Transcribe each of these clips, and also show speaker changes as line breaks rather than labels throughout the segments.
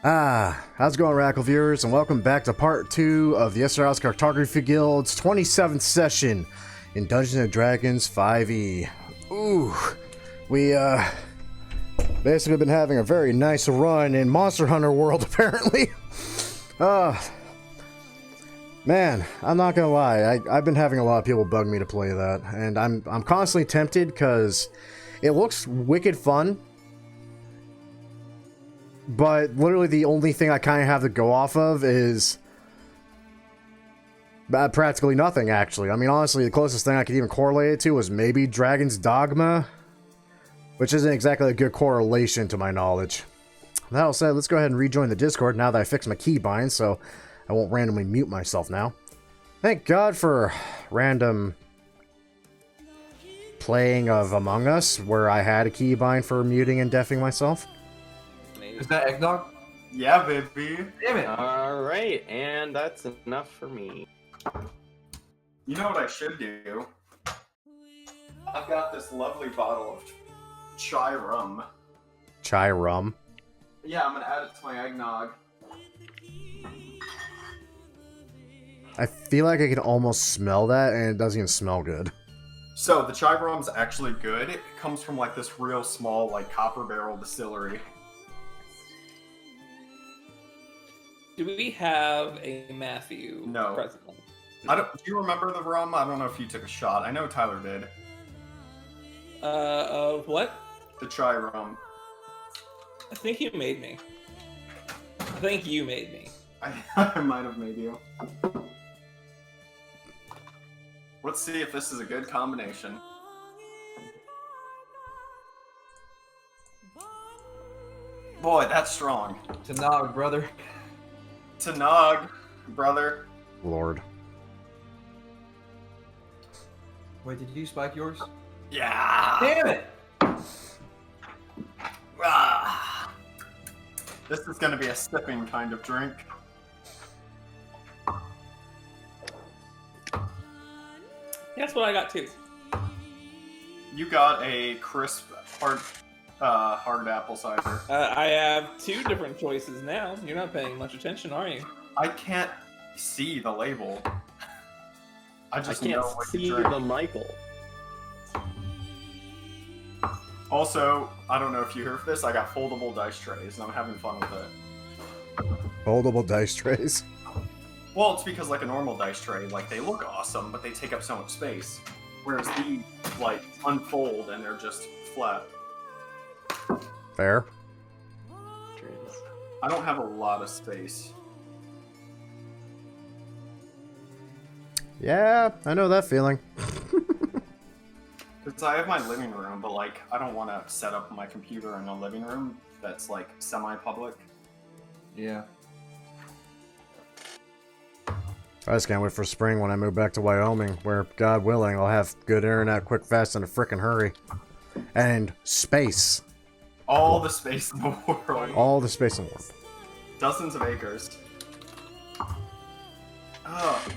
How's it going, Rackle viewers, and welcome back to part 2 of the Esterisle Cartography Guild's 27th session in Dungeons & Dragons 5E. Ooh, we, basically been having a very nice run in Monster Hunter World, apparently. Man, I'm not gonna lie, I've been having a lot of people bug me to play that, and I'm constantly tempted, because it looks wicked fun. But literally the only thing I kind of have to go off of is practically nothing, actually. I mean, honestly, the closest thing I could even correlate it to was maybe Dragon's Dogma, which isn't exactly a good correlation to my knowledge. That all said, let's go ahead and rejoin the Discord now that I fixed my keybind, so I won't randomly mute myself now. Thank God for random playing of Among Us, where I had a keybind for muting and deafing myself.
Is that eggnog?
Yeah, baby.
Damn it.
Alright, and that's enough for me.
You know what I should do? I've got this lovely bottle of chai rum.
Chai rum.
Yeah, I'm gonna add it to my eggnog.
I feel like I can almost smell that, and it doesn't even smell good.
So, the chai rum's actually good. It comes from like this real small, like, copper barrel distillery.
Do we have a Matthew
No.
presently?
Do you remember the rum? I don't know if you took a shot. I know Tyler did.
Of what?
The chai rum.
I think you made me.
I might have made you. Let's see if this is a good combination. Boy, that's strong.
Tanog, brother.
Tanog, brother.
Lord.
Wait, did you spike yours?
Yeah!
Damn it!
Ah. This is gonna be a sipping kind of drink.
That's what I got too.
You got a crisp, hard apple cider.
I have two different choices now. You're not paying much attention, are you?
I can't see the label. I
I
just
can't
know what
see
you drink.
the Michael.
Also, I don't know if you heard this, I got foldable dice trays, and I'm having fun with it.
Foldable dice trays.
Well, it's because, like, a normal dice tray, like, they look awesome, but they take up so much space. Whereas these, like, unfold and they're just flat.
Fair.
I don't have a lot of space.
Yeah, I know that feeling.
Because I have my living room, but, like, I don't want to set up my computer in a living room that's, like, semi-public.
Yeah.
I just can't wait for spring when I move back to Wyoming, where, God willing, I'll have good internet quick, fast, in a frickin' hurry. And space.
All the space in the world.
All the space in the world.
Dozens of acres. Ugh.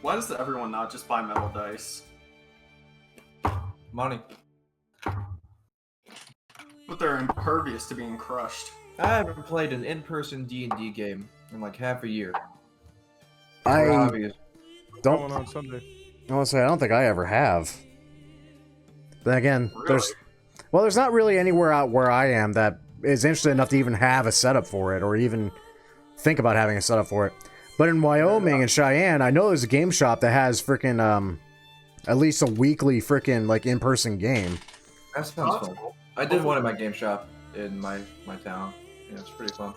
Why does everyone not just buy metal dice?
Money.
But they're impervious to being crushed.
I haven't played an in-person D&D game in like half a year.
I
Obvious.
don't.
On Sunday.
Honestly, I don't think I ever have. Then again,
Really?
there's not really anywhere out where I am that is interested enough to even have a setup for it, or even think about having a setup for it. But in Wyoming and Cheyenne, I know there's a game shop that has frickin' at least a weekly frickin' like in-person game.
That sounds fun. I did one at my game shop in my town. Yeah, it's pretty fun.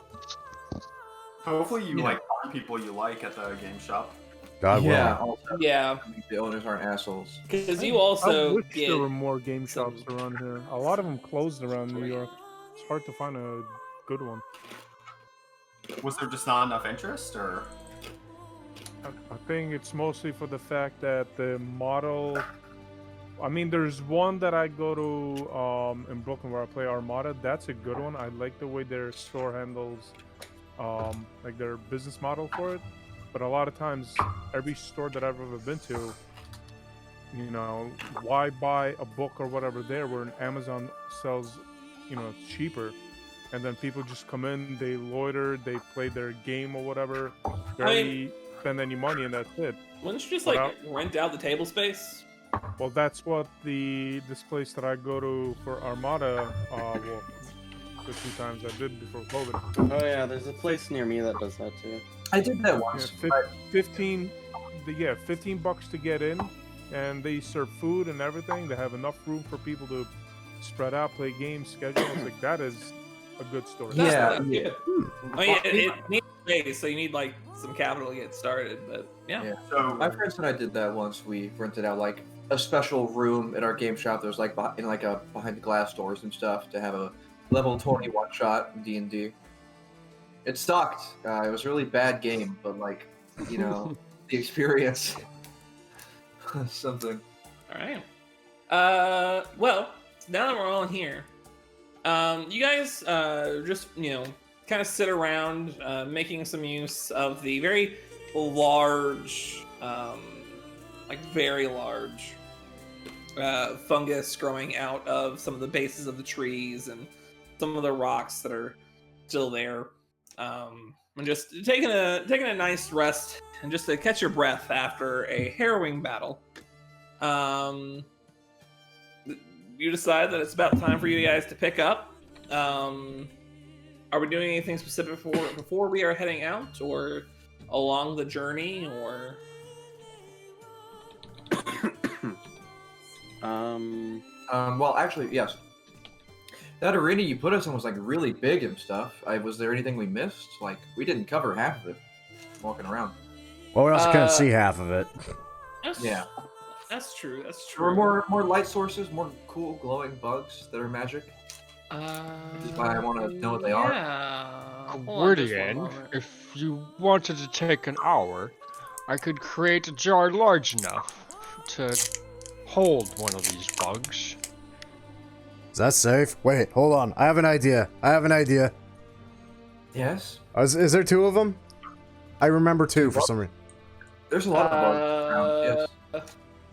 Hopefully you
Yeah.
like find people you like at the game shop.
God
Yeah.
willing.
Also,
Yeah,
the owners aren't assholes.
because you
I
also
wish
get.
there were more game shops around here. A lot of them closed around New York. It's hard to find a good one.
Was there just not enough interest, or?
I think it's mostly for the fact that the model. I mean, there's one that I go to in Brooklyn where I play Armada. That's a good one. I like the way their store handles, like their business model for it. But a lot of times, every store that I've ever been to, you know, why buy a book or whatever there where Amazon sells, you know, cheaper? and then people just come in, they loiter, they play their game or whatever, barely spend any money, and that's it.
Wouldn't you just
But
like rent out the table space?
Well, that's what this place that I go to for Armada, well, the 2 times I did before COVID.
Oh yeah, there's a place near me that does that too.
I did that
Yeah,
once.
15 $15 to get in, and they serve food and everything. They have enough room for people to spread out, play games, schedule. It's like, that is a good story.
That's
Yeah,
not
yeah.
good. I mean, it needs space, so you need like some capital to get started. But yeah.
Yeah.
So
My friends and I did that once. We rented out like a special room at our game shop. That was like in like a behind the glass doors and stuff to have a level 20 one shot in D&D. It sucked. It was a really bad game, but like, you know, the experience. Something.
All right. Well, now that we're all in here, you guys just kind of sit around, making some use of the very large, very large fungus growing out of some of the bases of the trees and some of the rocks that are still there, and just taking a nice rest and just to catch your breath after a harrowing battle. You decide that it's about time for you guys to pick up. Are we doing anything specific before we are heading out, or along the journey, or?
Well, actually, yes. That arena you put us in was like really big and stuff. Was there anything we missed? Like, we didn't cover half of it walking around.
Well, we also couldn't see half of it.
Yeah.
That's true. That's
There
true.
were more light sources, more cool glowing bugs that are magic. Which is why I want to know what they are.
Yeah. Hold on just one
Guardian,
moment.
if you wanted to take an hour, I could create a jar large enough to hold one of these bugs.
Is that safe? Wait, hold on. I have an idea.
Yes.
Is there 2 of them? I remember 2 for some reason.
There's a lot of bugs around. Yes.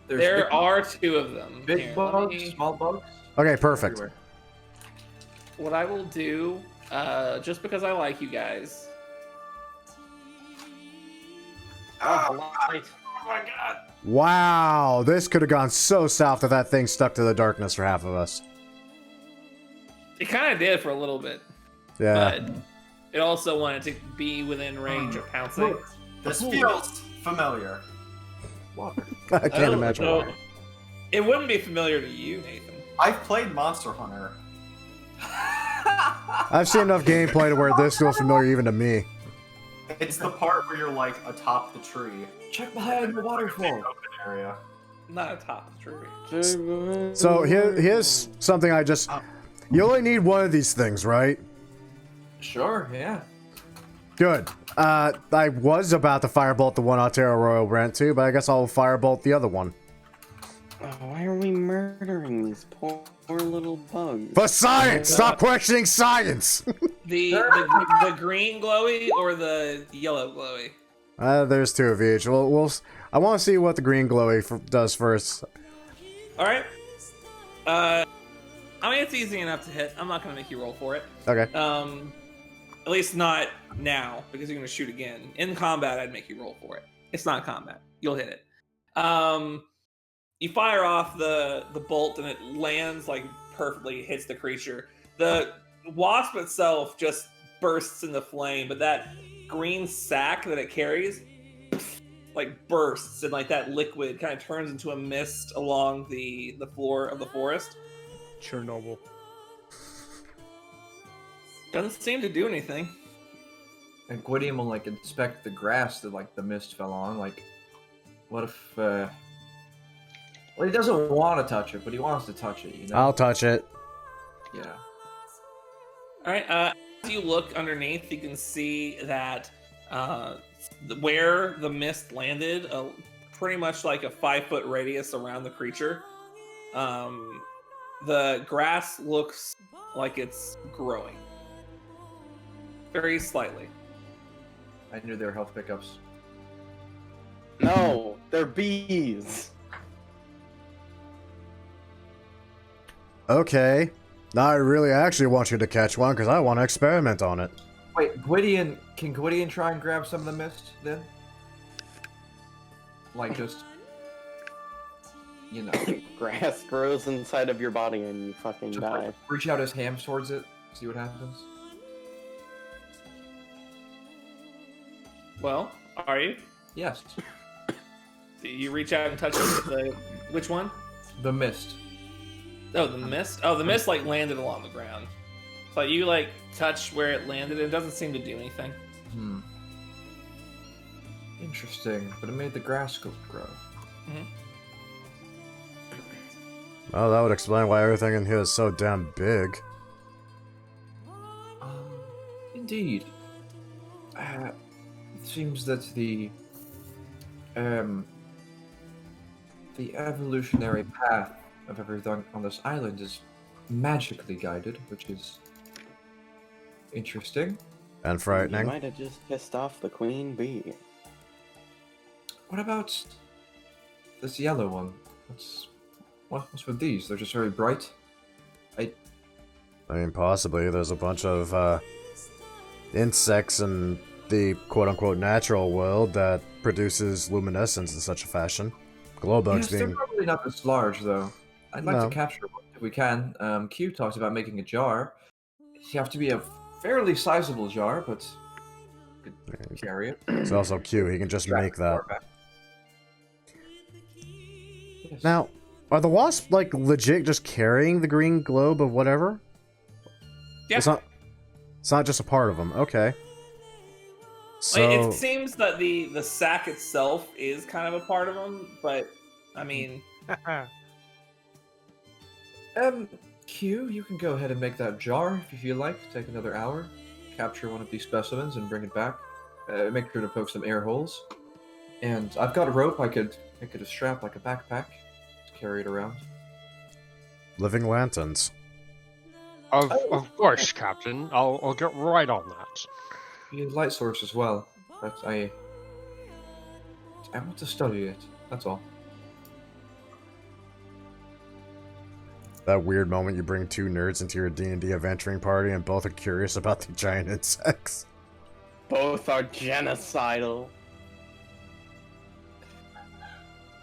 There's
There
big,
are 2 of them.
big
Here,
bugs,
let me-
small bugs.
Okay, perfect.
Everywhere.
What I will do, just because I like you guys.
Oh, light.
Oh my god.
Wow, this could have gone so south if that thing stuck to the darkness for half of us.
It kind of did for a little bit,
Yeah.
but it also wanted to be within range of pouncing.
this feels familiar.
Water.
I can't imagine
So,
why.
it wouldn't be familiar to you, Nathan.
I've played Monster Hunter.
I've seen enough gameplay to where this feels familiar even to me.
It's the part where you're like atop the tree.
Check behind the waterfall.
Open area.
Not atop the tree.
So here's something I just... You only need one of these things, right?
Sure, yeah.
Good. I was about to firebolt the one Otero Royal Brent too, but I guess I'll firebolt the other one.
Oh, why are we murdering these poor little bugs?
For science! Stop questioning science!
The green glowy or the yellow glowy?
There's 2 of each. I want to see what the green glowy does first.
All right. I mean, it's easy enough to hit. I'm not gonna make you roll for it.
Okay.
At least not now, because you're gonna shoot again. In combat, I'd make you roll for it. It's not combat. You'll hit it. You fire off the bolt and it lands like perfectly, hits the creature. The wasp itself just bursts into flame, but that green sack that it carries like bursts, and like that liquid kind of turns into a mist along the floor of the forest.
Chernobyl.
Doesn't seem to do anything. And Gwydion will like inspect the grass that like the mist fell on. Like, what if? Well, he doesn't want to touch it, but he wants to touch it. You know.
I'll touch it.
Yeah.
All right. As you look underneath, you can see that where the mist landed, pretty much like a 5-foot radius around the creature. The grass looks like it's growing, very slightly.
I knew there were health pickups.
No, they're bees.
Okay. Now I really actually want you to catch one because I want to experiment on it.
Wait, Gwydion, can Gwydion try and grab some of the mist then? Like just, you know,
Grass grows inside of your body and you fucking
just
die.
like, reach out his hands towards it, see what happens.
Well, are you?
Yes,
Do you reach out and touch the which one?
the mist.
Oh, the mist. Oh, the mist like landed along the ground. But you like touch where it landed. It doesn't seem to do anything.
Hmm. Interesting, but it made the grass grow.
Oh, that would explain why everything in here is so damn big.
Indeed. It seems that the evolutionary path of everything on this island is magically guided, which is interesting.
And
You
frightening.
might have just pissed off the queen bee.
What about this yellow one? What's with these? They're just very bright.
I mean, possibly. There's a bunch of insects in the quote-unquote natural world that produces luminescence in such a fashion. Glowbugs
Yes, they're
being...
probably not this large, though. I'd like
No.
to capture one if we can. Q talked about making a jar. You have to be a fairly sizable jar, but you could carry it.
It's also cute. He can just
Drag
make
the jar
that.
back. Yes.
Now, are the wasps, like, legit just carrying the green globe of whatever?
Yeah.
It's not just a part of them. Okay. So...
Like, it seems that the sack itself is kind of a part of them, but I mean,
Q, you can go ahead and make that jar if you like. Take another hour, capture one of these specimens, and bring it back. Make sure to poke some air holes. And I've got a rope. I could make it a strap like a backpack. Just carry it around.
living lanterns.
Of course, Captain. I'll get right on that.
You need a light source as well. But I want to study it. That's all.
That weird moment you bring two nerds into your D&D adventuring party and both are curious about the giant insects.
Both are genocidal.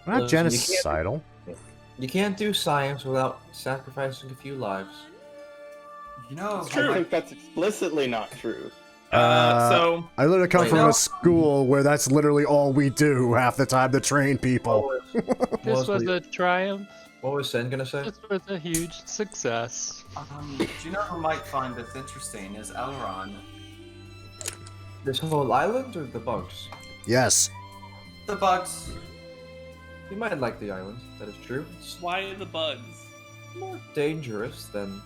Not
Listen, you can't-
genocidal.
You can't do science without sacrificing a few lives.
You know,
true.
I think that's explicitly not true.
so
I literally come
Wait,
from
no.
a school where that's literally all we do half the time to train people.
This was a triumph.
What was Sen gonna say?
This was a huge success.
do you know who might find this interesting is Elron.
This whole island or the bugs?
Yes.
The bugs.
You might like the island, that is true. It's
why the bugs?
more dangerous than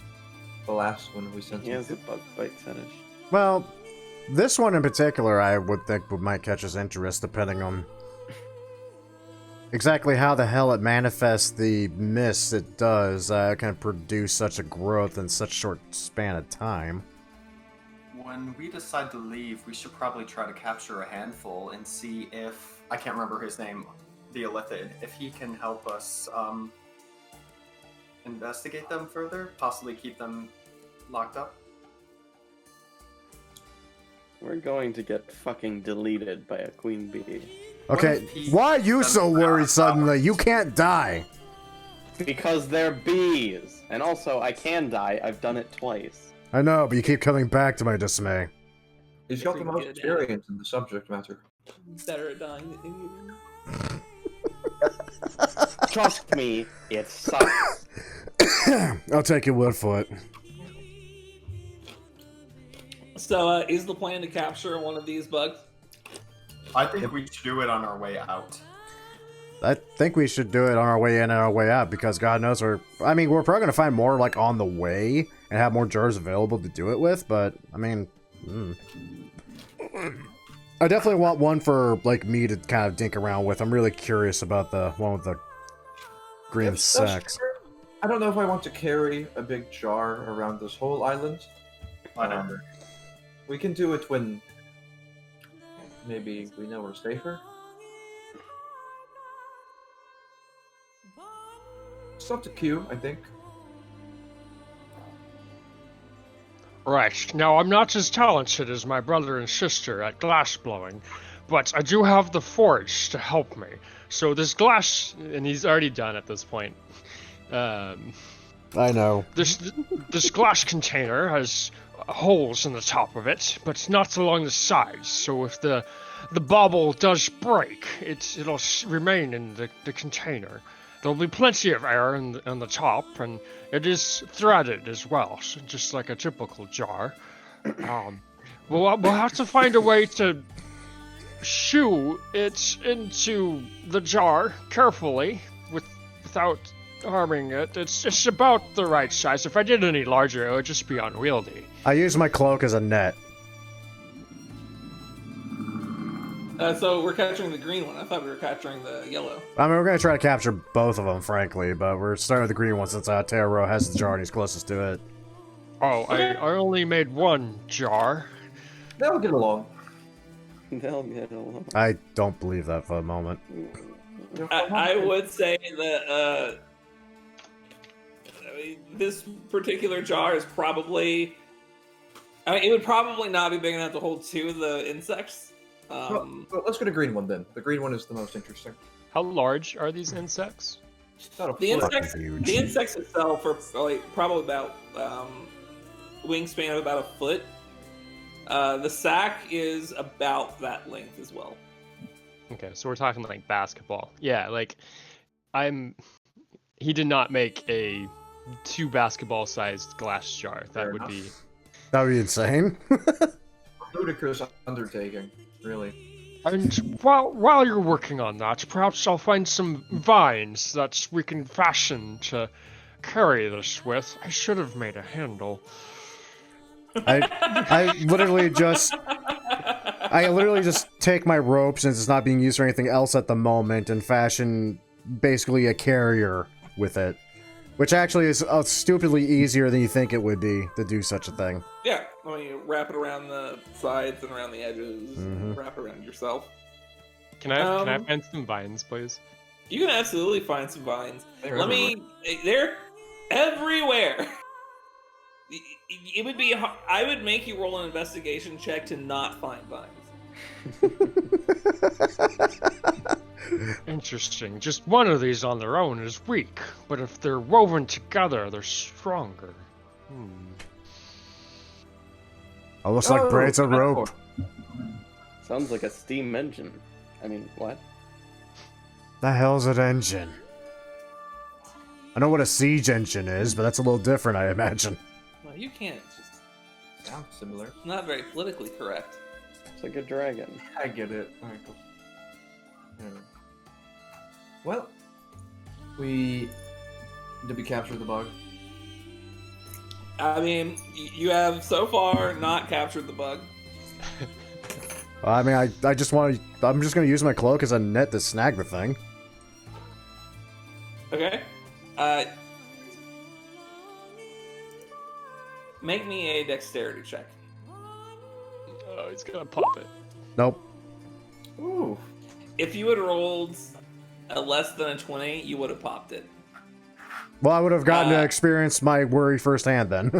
the last one we sent
He
him
has a
to.
bug bite fetish.
Well, this one in particular I would think might catch his interest depending on exactly how the hell it manifests the mist it does can produce such a growth in such a short span of time.
When we decide to leave, we should probably try to capture a handful and see if I can't remember his name, the Illithid, if he can help us investigate them further, possibly keep them locked up.
We're going to get fucking deleted by a queen bee.
Okay,
if he
why are you
sends
so
them
worried
out?
suddenly? You can't die.
Because they're bees! And also, I can die. I've done it twice.
I know, but you keep coming back to my dismay.
He's got the
Pretty
most
good at it.
experience in the subject matter.
Better at dying than you.
Trust me, it sucks.
I'll take your word for it.
So, is the plan to capture one of these bugs?
I think we should do it on our way out.
I think we should do it on our way in and our way out because God knows we're probably going to find more like on the way and have more jars available to do it with, but I mean, I definitely want one for like me to kind of dink around with. I'm really curious about the one with the green
If that's
sacks.
true, I don't know if I want to carry a big jar around this whole island.
Whatever.
We can do it when maybe we know we're safer. It's up to Q, I think.
Right. Now, I'm not as talented as my brother and sister at glass blowing, but I do have the forge to help me. So this glass, and he's already done at this point.
I know.
This glass container has holes in the top of it, but not along the sides. So if the bauble does break, it'll remain in the container. There'll be plenty of air on the top, and it is threaded as well, so just like a typical jar. We'll have to find a way to shoo it into the jar carefully, without harming it. It's about the right size. If I did any larger, it would just be unwieldy.
I use my cloak as a net.
So we're capturing the green one. I thought we were capturing the yellow.
I mean, we're gonna try to capture both of them, frankly, but we're starting with the green one since Taro has the jar and he's closest to it.
Oh, I only made one jar.
They'll get along.
They'll get along.
I don't believe that for a moment.
I would say that this particular jar is probably... it would probably not be big enough to hold two of the insects.
Well, let's go to green one then. The green one is the most interesting.
How large are these insects?
It's not a
The
foot.
insects itself are probably about wingspan of about a foot. The sack is about that length as well.
Okay, so we're talking like basketball. Yeah, like he did not make a 2 basketball-sized glass jar. That would be
insane.
Ludicrous undertaking, really.
And while you're working on that, perhaps I'll find some vines that we can fashion to carry this with. I should have made a handle.
I literally just take my rope, since it's not being used for anything else at the moment, and fashion basically a carrier with it. Which actually is stupidly easier than you think it would be to do such a thing.
Yeah, I mean, you wrap it around the sides and around the edges, wrap it around yourself.
Can I find some vines, please?
You can absolutely find some vines.
They're
They're everywhere. It would be. I would make you roll an investigation check to not find vines.
Interesting. Just one of these on their own is weak, but if they're woven together, they're stronger.
It looks like braids of rope.
Sounds like a steam engine. I mean, what?
The hell's an engine? I know what a siege engine is, but that's a little different, I imagine.
Well, you can't just.
Sounds similar.
It's not very politically correct.
It's like a dragon.
I get it. Alright, cool. Yeah. Well, did we capture the bug?
I mean, you have so far not captured the bug.
I mean, I'm just gonna use my cloak as a net to snag the thing.
Okay. Make me a dexterity check.
Oh, he's gonna pop it.
Nope.
Ooh.
If you had rolled a less than a 20, you would have popped it.
Well, I would have gotten to experience my worry firsthand then.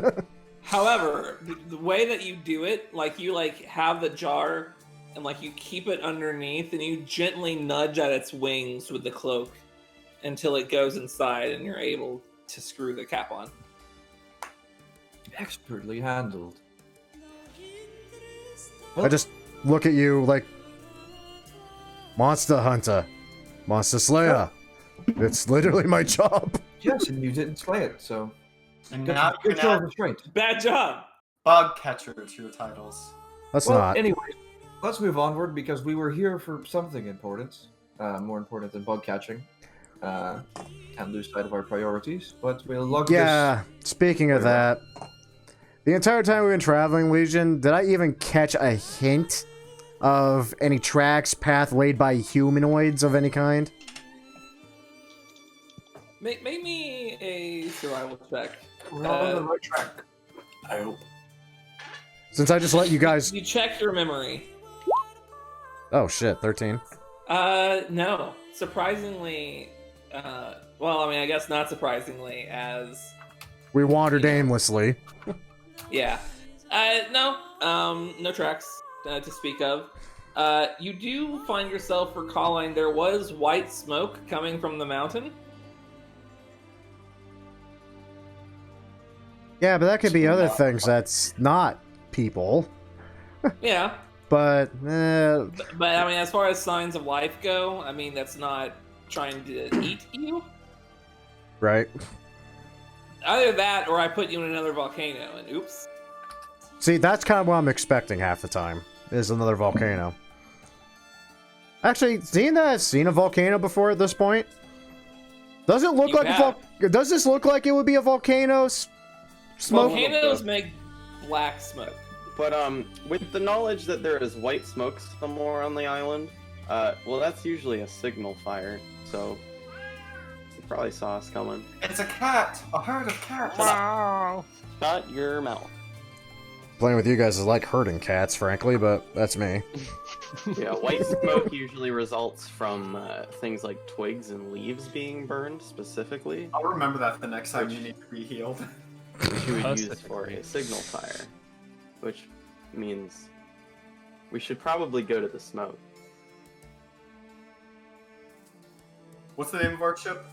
However, the way that you do it, you have the jar and you keep it underneath and you gently nudge at its wings with the cloak until it goes inside and you're able to screw the cap on.
Expertly handled.
I just look at you like Monster Hunter, Monster Slayer. It's literally my job.
Yes, and you didn't slay it, so
And
good,
now you
good
can
show of
add
restraint.
Bad job!
bug catcher to your titles.
Let's
Well,
not.
anyway, let's move onward because we were here for something important, more important than bug catching. Can't lose sight of our priorities, but we'll lug
Yeah, speaking of that, the entire time we've been traveling, Legion, did I even catch a hint of any tracks, path laid by humanoids of any kind?
Make me a survival check.
We're on the right track. I hope.
Since I just let you guys...
You check your memory.
Oh shit, 13.
No. Surprisingly, well, I mean, I guess not surprisingly, as...
We wandered aimlessly.
Yeah. No. No tracks to speak of. You do find yourself recalling there was white smoke coming from the mountain.
Yeah, but that could be other things that's not people.
Yeah.
But,
But I mean, as far as signs of life go, I mean, that's not trying to eat you.
right.
Either that, or I put you in another volcano, and oops.
See, that's kind of what I'm expecting half the time, is another volcano. Actually, seeing that I've seen a volcano before at this point, does it look
You
like
have.
does this look like it would be a volcano smoke?
Volcanoes make black smoke.
But with the knowledge that there is white smoke somewhere on the island, well, that's usually a signal fire. So you probably saw us coming.
It's a cat! A herd of cats!
Wow.
Shut your mouth.
Playing with you guys is like herding cats, frankly, but that's me.
Yeah, white smoke usually results from things like twigs and leaves being burned specifically,
I'll remember that the next time you need to be healed.
which you would use for a signal fire. Which means we should probably go to the smoke.
What's the name of our ship?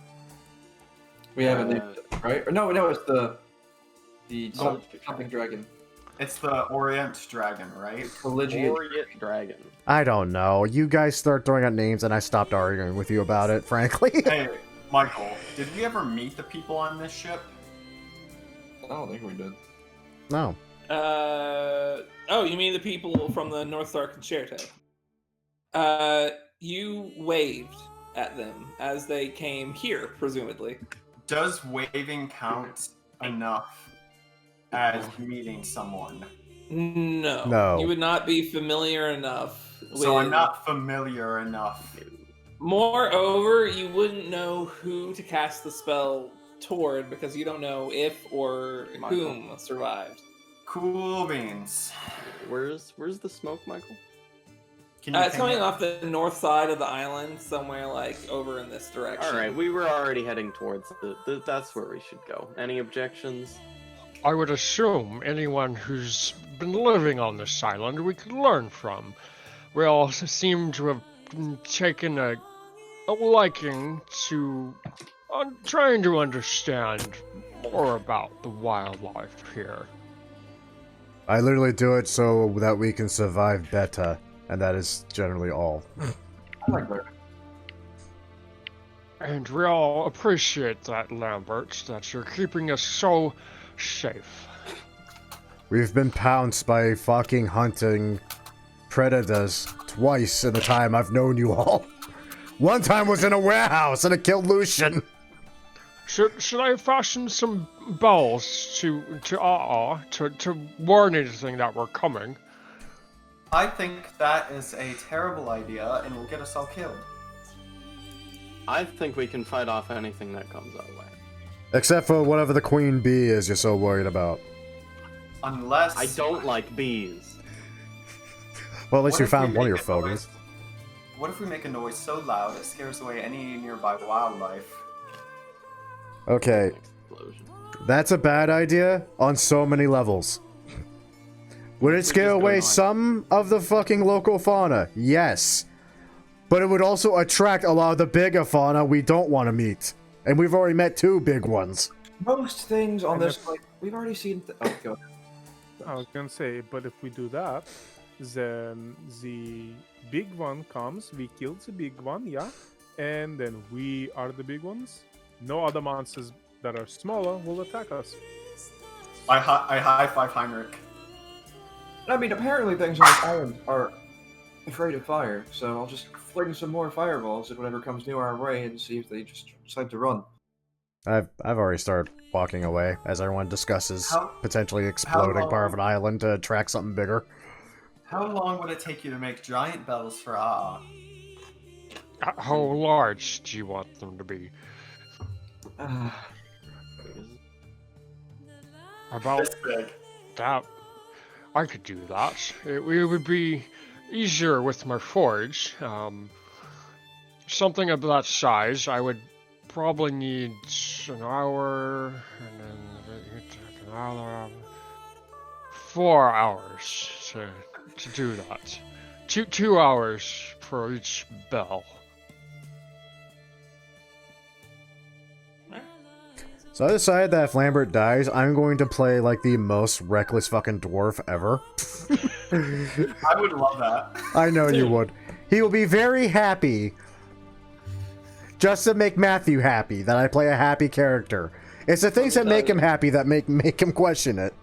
We haven't named it, right? Or no, it's the something dragon.
It's the Orient Dragon, right?
Pelagian.
Orient Dragon.
I don't know. You guys start throwing out names and I stopped arguing with you about it, frankly.
Hey, Michael, did we ever meet the people on this ship?
I don't think we did.
No.
Oh, you mean the people from the North Star Concerto? You waved at them as they came here, presumably.
Does waving count enough as meeting someone?
No.
No.
You would not be familiar enough.
So I'm
with-
not familiar enough.
Moreover, you wouldn't know who to cast the spell toward because you don't know if or whom survived.
Cool beans.
Where's the smoke, Michael?
Can you
It's
ping
coming
it?
off the north side of the island, somewhere like over in this direction.
All right, we were already heading towards that's where we should go. Any objections?
I would assume anyone who's been living on this island we could learn from. We all seem to have taken a liking to trying to understand more about the wildlife here.
I literally do it so that we can survive better, and that is generally all.
I like that.
And we all appreciate that, Lambert, that you're keeping us so safe.
We've been pounced by fucking hunting predators twice in the time I've known you all. One time was in a warehouse and it killed Lucian.
Should I fashion some bells to warn anything that we're coming?
I think that is a terrible idea and will get us all killed.
I think we can fight off anything that comes our way.
Except for whatever the queen bee is you're so worried about.
Unless
I don't like bees.
Well, at least
What
you
if we
found one of
make
your
a
photos.
noise- What if we make a noise so loud it scares away any nearby wildlife?
Okay,
Explosion.
that's a bad idea on so many levels. Would it scare
just go
away
on.
some of the fucking local fauna? Yes. But it would also attract a lot of the bigger fauna we don't want to meet. And we've already met two big ones.
Most things on
And
this,
if-
like, we've already seen. Oh, go ahead.
I was gonna say, but if we do that, then the big one comes, we kill the big one, yeah? And then we are the big ones. No other monsters that are smaller will attack us.
I high five Heinrich.
I mean, apparently things on this island are afraid of fire, so I'll just fling some more fireballs at whatever comes near our way and see if they just decide to run.
I've already started walking away as everyone discusses
How-
potentially exploding part of
long-
an island to attract something bigger.
How long would it take you to make giant bells for AA?
How large do you want them to be? About
This big.
that, I could do that. It would be easier with my forge. Something of that size, I would probably need an hour, and then it take another 4 hours to do that. 2 hours for each bell.
So I decided that if Lambert dies, I'm going to play like the most reckless fucking dwarf ever.
I would love that.
I know you would. He will be very happy. Just to make Matthew happy, that I play a happy character. It's the things that make him happy that make him question it.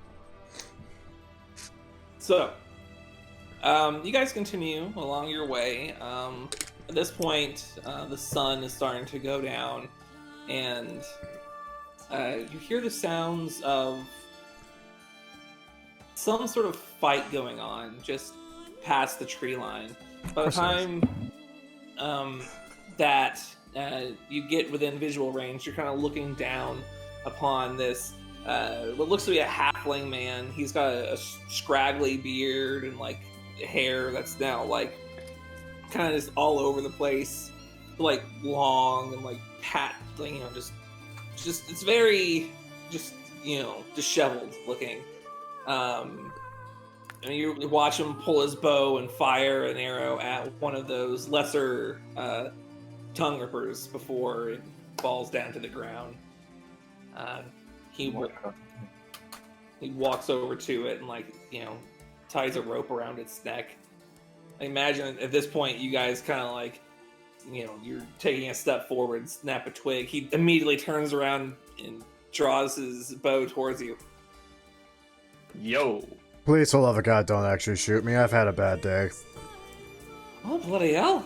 So, you guys continue along your way. At this point, the sun is starting to go down, and you hear the sounds of some sort of fight going on just past the tree line. By the time that you get within visual range, you're kind of looking down upon this what looks to be a halfling man. He's got a scraggly beard and like hair that's now like kind of just all over the place, like long and like just it's very just disheveled looking. And you watch him pull his bow and fire an arrow at one of those lesser tongue rippers before it falls down to the ground. He walks over to it and ties a rope around its neck. I imagine at this point you guys kind of like, you're taking a step forward, snap a twig. He immediately turns around and draws his bow towards you.
Yo.
Please, for the love of God, don't actually shoot me. I've had a bad day.
Oh, bloody hell.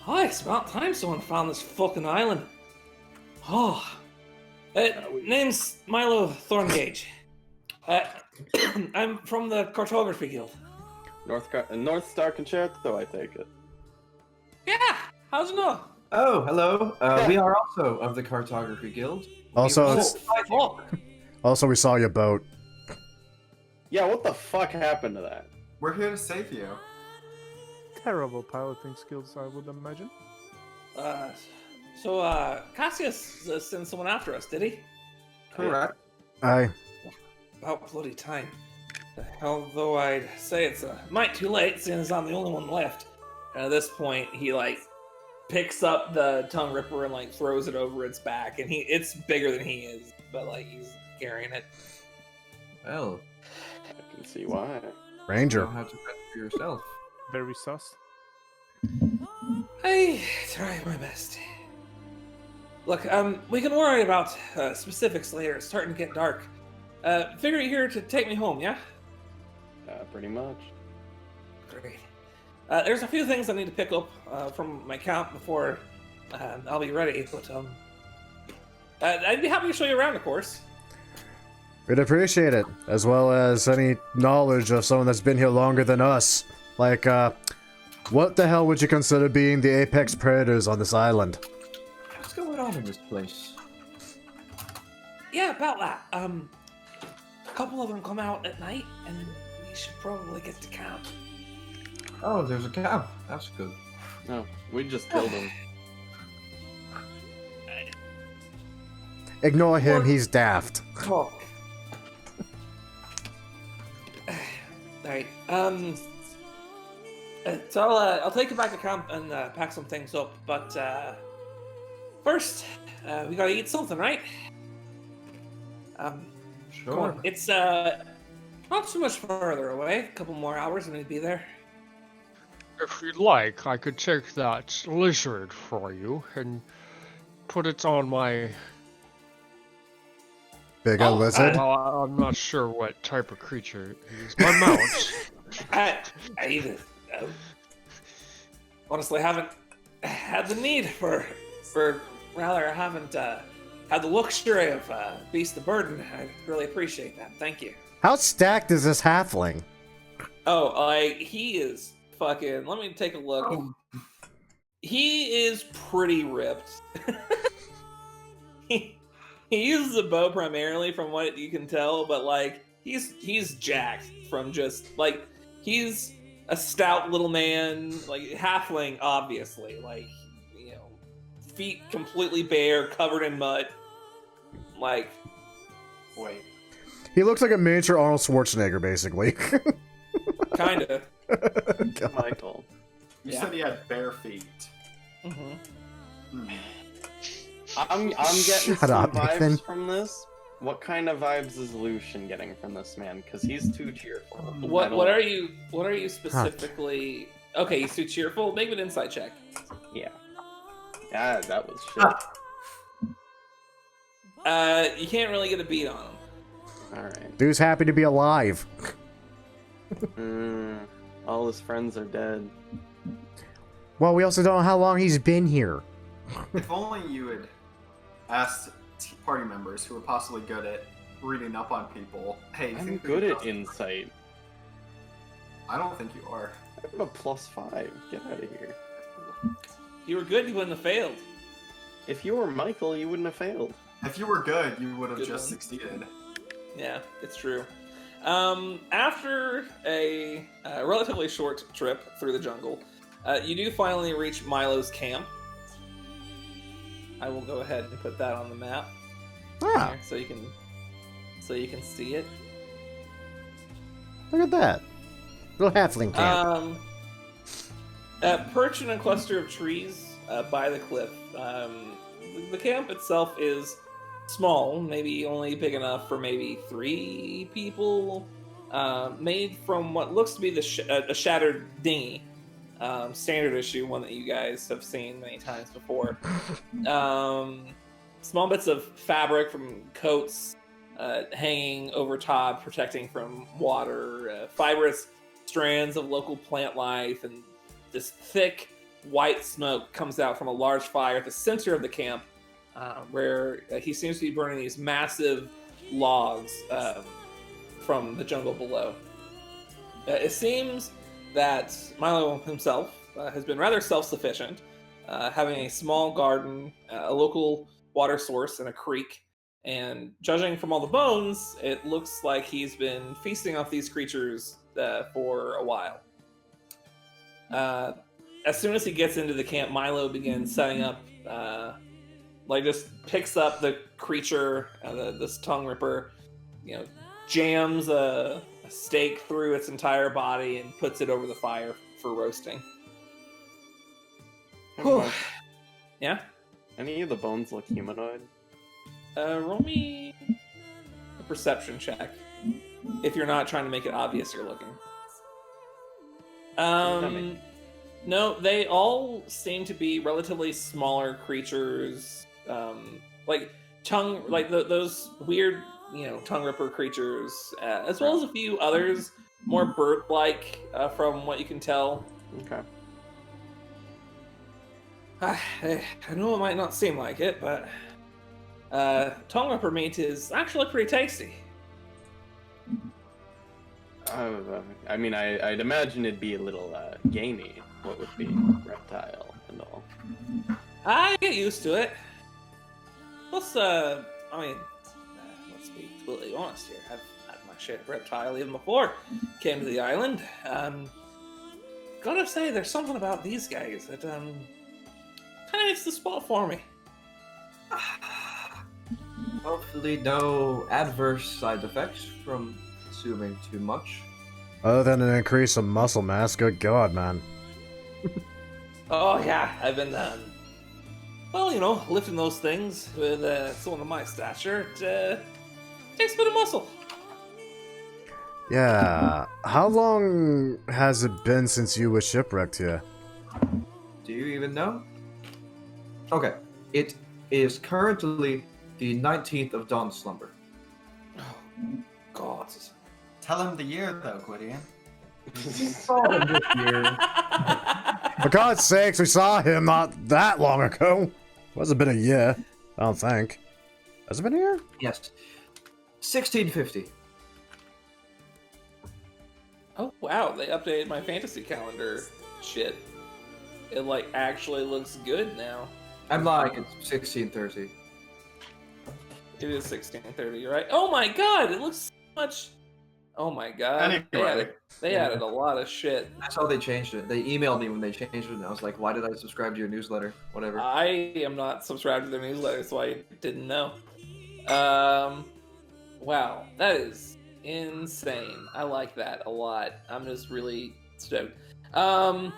Oh, it's about time someone found this fucking island. Oh. Name's Milo Thorngage. I'm from the Cartography Guild.
North Star Concerto, I take it.
Yeah, how's it know?
Oh, hello. We are also of the Cartography Guild.
Also,
We
we saw your boat.
Yeah, what the fuck happened to that?
We're here to save you.
Terrible piloting skills, I would imagine.
So Cassius sent someone after us, did he?
Correct.
Aye.
About bloody time. Although I'd say it's a mite too late, seeing as I'm the only one left. And at this point, he picks up the tongue ripper and throws it over its back, and it's bigger than he is, but he's carrying it.
Well,
I can see why.
you
Ranger.
don't have to fend for yourself.
Very sus.
I try my best. Look, we can worry about specifics later. It's starting to get dark. Figure you're here to take me home, yeah?
Pretty much.
Great. There's a few things I need to pick up from my camp before I'll be ready, but I'd be happy to show you around, of course.
We'd appreciate it, as well as any knowledge of someone that's been here longer than us. What the hell would you consider being the apex predators on this island?
What's going on in this place?
Yeah, about that. A couple of them come out at night, and we should probably get to camp.
Oh, there's a camp. That's good.
No, we just killed him.
Ignore him, he's daft.
Talk. Alright, so I'll take you back to camp and pack some things up, but first, we gotta eat something, right?
Sure.
Come on. It's not too much further away, a couple more hours and we'd be there.
If you'd like, I could take that lizard for you and put it on my...
Big
Oh,
lizard?
Well, I'm not sure what type of creature it is. My mount.
I honestly haven't had the need for rather, I haven't had the luxury of beast of burden. I really appreciate that. Thank you.
How stacked is this halfling?
Oh, he is fucking. Let me take a look.
Oh.
He is pretty ripped. He uses a bow primarily, from what you can tell, but he's jacked from just he's a stout little man, halfling, obviously, feet completely bare, covered in mud,
Wait.
He looks like a miniature Arnold Schwarzenegger, basically.
Kinda.
Michael.
You
Yeah.
said he had bare feet.
Mm-hmm.
I'm getting
Shut
some
up,
vibes
Nathan.
from this. What kind of vibes is Lucian getting from this man? Because he's too cheerful. I
What
don't-
are you specifically? Okay, he's too cheerful. Make an insight check.
Yeah. Yeah, that was shit.
You can't really get a beat on him.
Alright.
Dude's happy to be alive.
All his friends are dead.
Well, we also don't know how long he's been here.
If only you had asked party members who are possibly good at reading up on people. Hey, you
I'm
think
good
we
at
could-
insight.
I don't think you are.
I have a +5. Get out of here.
You were good. You wouldn't have failed.
If you were Michael, you wouldn't have failed.
If you were good, you would have
Good
just
one.
succeeded.
Yeah, it's true. After a relatively short trip through the jungle, you do finally reach Milo's camp. I will go ahead and put that on the map
Ah,
here, so you can see it.
look at that. Little halfling camp.
Perched in a cluster of trees by the cliff. The camp itself is small, maybe only big enough for maybe 3 people. Made from what looks to be a shattered dinghy. Standard issue, one that you guys have seen many times before. Small bits of fabric from coats hanging over top, protecting from water. Fibrous strands of local plant life, and this thick white smoke comes out from a large fire at the center of the camp, where he seems to be burning these massive logs from the jungle below. It seems that Milo himself has been rather self-sufficient, having a small garden, a local water source, and a creek. And judging from all the bones, it looks like he's been feasting off these creatures for a while. As soon as he gets into the camp, Milo begins setting up, just picks up the creature, this tongue ripper, jams a stake through its entire body and puts it over the fire for roasting. Whew. Yeah?
Any of the bones look humanoid?
Roll me a perception check. If you're not trying to make it obvious you're looking.
Dummy.
No, they all seem to be relatively smaller creatures. Those weird, tongue ripper creatures, as well as a few others, more bird-like from what you can tell.
Okay.
I know it might not seem like it, but tongue ripper meat is actually pretty tasty.
I'd imagine it'd be a little gamey. What would be reptile and all.
I get used to it. Plus, let's be completely honest here. I've had my share of reptile even before came to the island. Gotta say, there's something about these guys that kind of hits the spot for me.
Hopefully no adverse side effects from consuming too much.
Other than an increase of muscle mass, good god, man.
Oh yeah, I've been lifting those things with someone of my stature. It takes a bit of muscle.
Yeah, how long has it been since you were shipwrecked here?
Do you even know? Okay, it is currently the 19th of Dawn Slumber.
Oh, God.
Tell him the year, though, Gwydion.
For God's sakes, we saw him not that long ago. Hasn't been a year, I don't think. Has it been a year?
Yes. 1650.
Oh wow, they updated my fantasy calendar shit. It actually looks good now.
I'm lying, it's 1630.
It is 1630, you're right. Oh my god, it looks so much. Oh my god.
Anyway.
They added a lot of shit.
That's how they changed it. They emailed me when they changed it, and I was like, why did I subscribe to your newsletter? Whatever.
I am not subscribed to their newsletter, so I didn't know. Wow, that is insane. I like that a lot. I'm just really stoked. Oh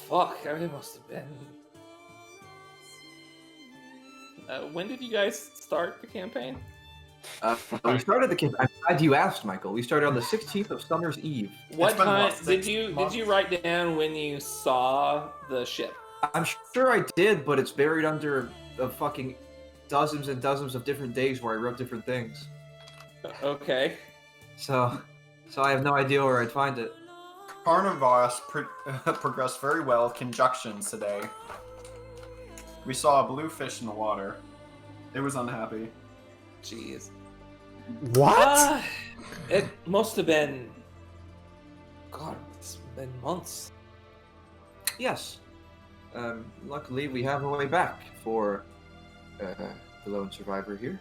fuck, it must have been. When did you guys start the campaign?
We started the campaign. I'm glad you asked, Michael. We started on the 16th of Summer's Eve.
What
been,
time
what,
did
6
you
months?
write down when you saw the ship?
I'm sure I did, but it's buried under the fucking dozens and dozens of different days where I wrote different things.
Okay.
So I have no idea where I'd find it.
Carnivores progressed very well with conjunctions today. We saw a blue fish in the water. It was unhappy.
Jeez.
What?
It must have been. God, it's been months.
Yes. Luckily, we have a way back for the lone survivor here.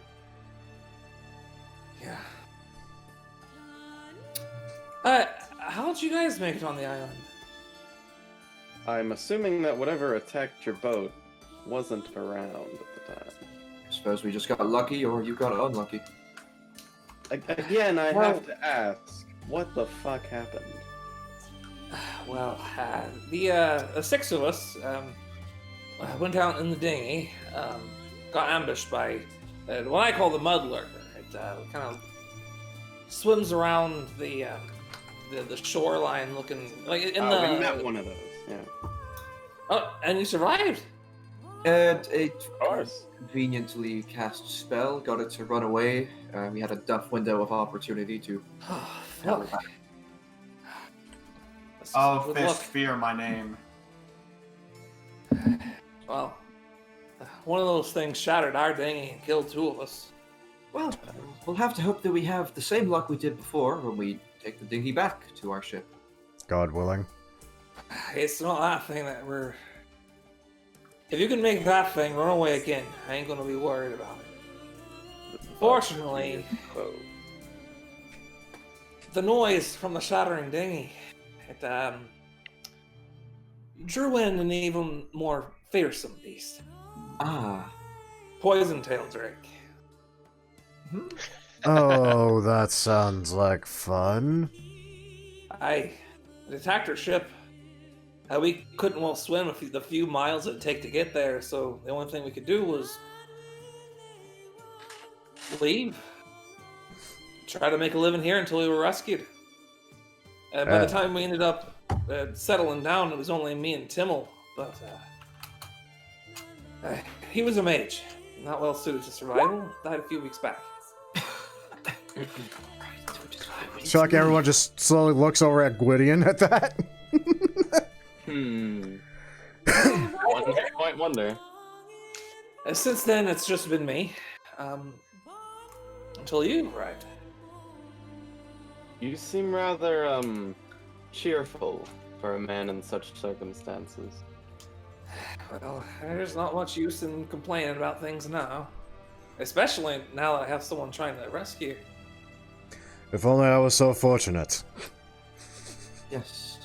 Yeah. How'd you guys make it on the island?
I'm assuming that whatever attacked your boat wasn't around at the time.
I suppose we just got lucky, or you got unlucky.
Again, I have to ask, what the fuck happened?
Well, the six of us went out in the dinghy, got ambushed by what I call the mud lurker. It kind of swims around the shoreline, looking like in the.
We met one of those. Yeah.
Oh, and you survived.
And a
Of course.
conveniently cast spell got it to run away. We had a duff window of opportunity to.
Oh, fuck.
Oh,
Good
fish,
luck.
fear my name.
Well, one of those things shattered our dinghy and killed two of us.
Well, we'll have to hope that we have the same luck we did before when we take the dinghy back to our ship.
God willing.
It's not that thing that we're. If you can make that thing run away again, I ain't gonna be worried about it. Fortunately,
Oh.
the noise from the shattering dinghy, it drew in an even more fearsome beast.
Ah.
Poison-tailed drake.
Oh, that sounds like fun.
It attacked our ship. We couldn't well swim the few miles it'd take to get there, so the only thing we could do was leave. Try to make a living here until we were rescued. By the time we ended up settling down, it was only me and Timmel, but he was a mage, not well suited to survival. Died a few weeks back.
So like everyone just slowly looks over at Gwydion at that.
One point wonder.
Since then, it's just been me. Until you arrived.
You seem rather, cheerful for a man in such circumstances.
Well, there's not much use in complaining about things now. Especially now that I have someone trying to rescue.
If only I was so fortunate.
Yes.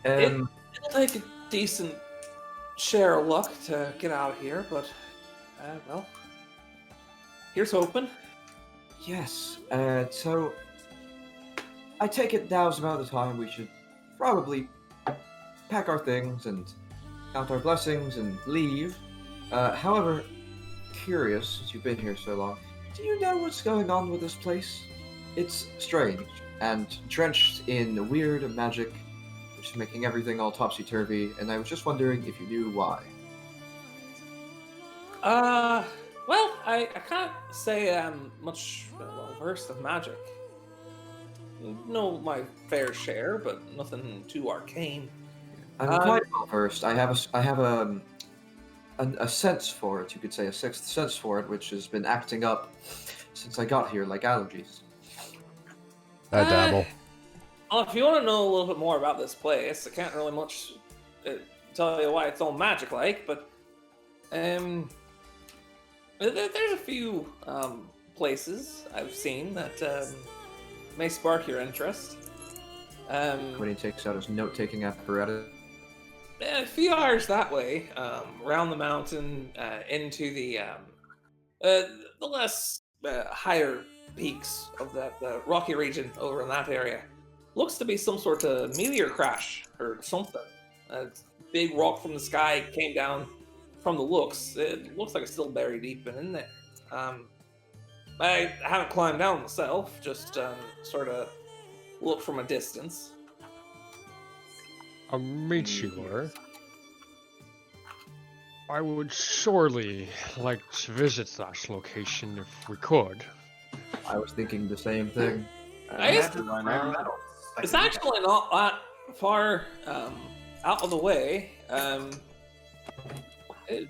It'll take a decent share of luck to get out of here, but, well, here's hoping.
Yes. So I take it now's about the time we should probably pack our things and count our blessings and leave. However, curious, since you've been here so long, do you know what's going on with this place? It's strange and drenched in weird magic, which is making everything all topsy-turvy, and I was just wondering if you knew why.
Well, I can't say I'm much well-versed in magic. Know my fair share, but nothing too arcane.
I'm quite well versed. I have a sense for it. You could say a sixth sense for it, which has been acting up since I got here, like allergies.
I dabble.
Well, if you want to know a little bit more about this place, I can't really much tell you why it's all magic-like, but there's a few places I've seen that may spark your interest.
When he takes out his note-taking apparatus.
A few hours that way, around the mountain, into the less higher peaks of that rocky region over in that area. Looks to be some sort of meteor crash or something. A big rock from the sky came down. From the looks, it looks like it's still buried deep in there. I haven't climbed down myself, just sort of look from a distance.
A meteor. I would sorely like to visit that location if we could.
I was thinking the same thing.
I guess
Imagine rare metals.
it's actually not that far out of the way. It'd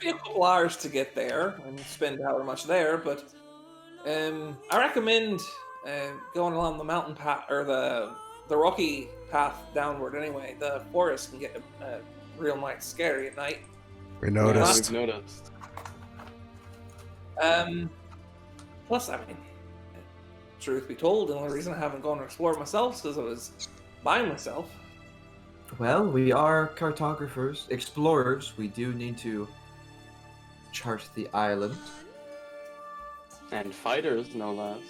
be a couple hours to get there and spend however much there, but I recommend going along the mountain path or the rocky path downward. Anyway, the forest can get real nice, scary at night.
We
Yeah,
noticed.
we've noticed.
Plus, I mean, truth be told, the only reason I haven't gone to explore it myself is because I was by myself.
Well, we are cartographers, explorers. We do need to chart the island.
And fighters, no less.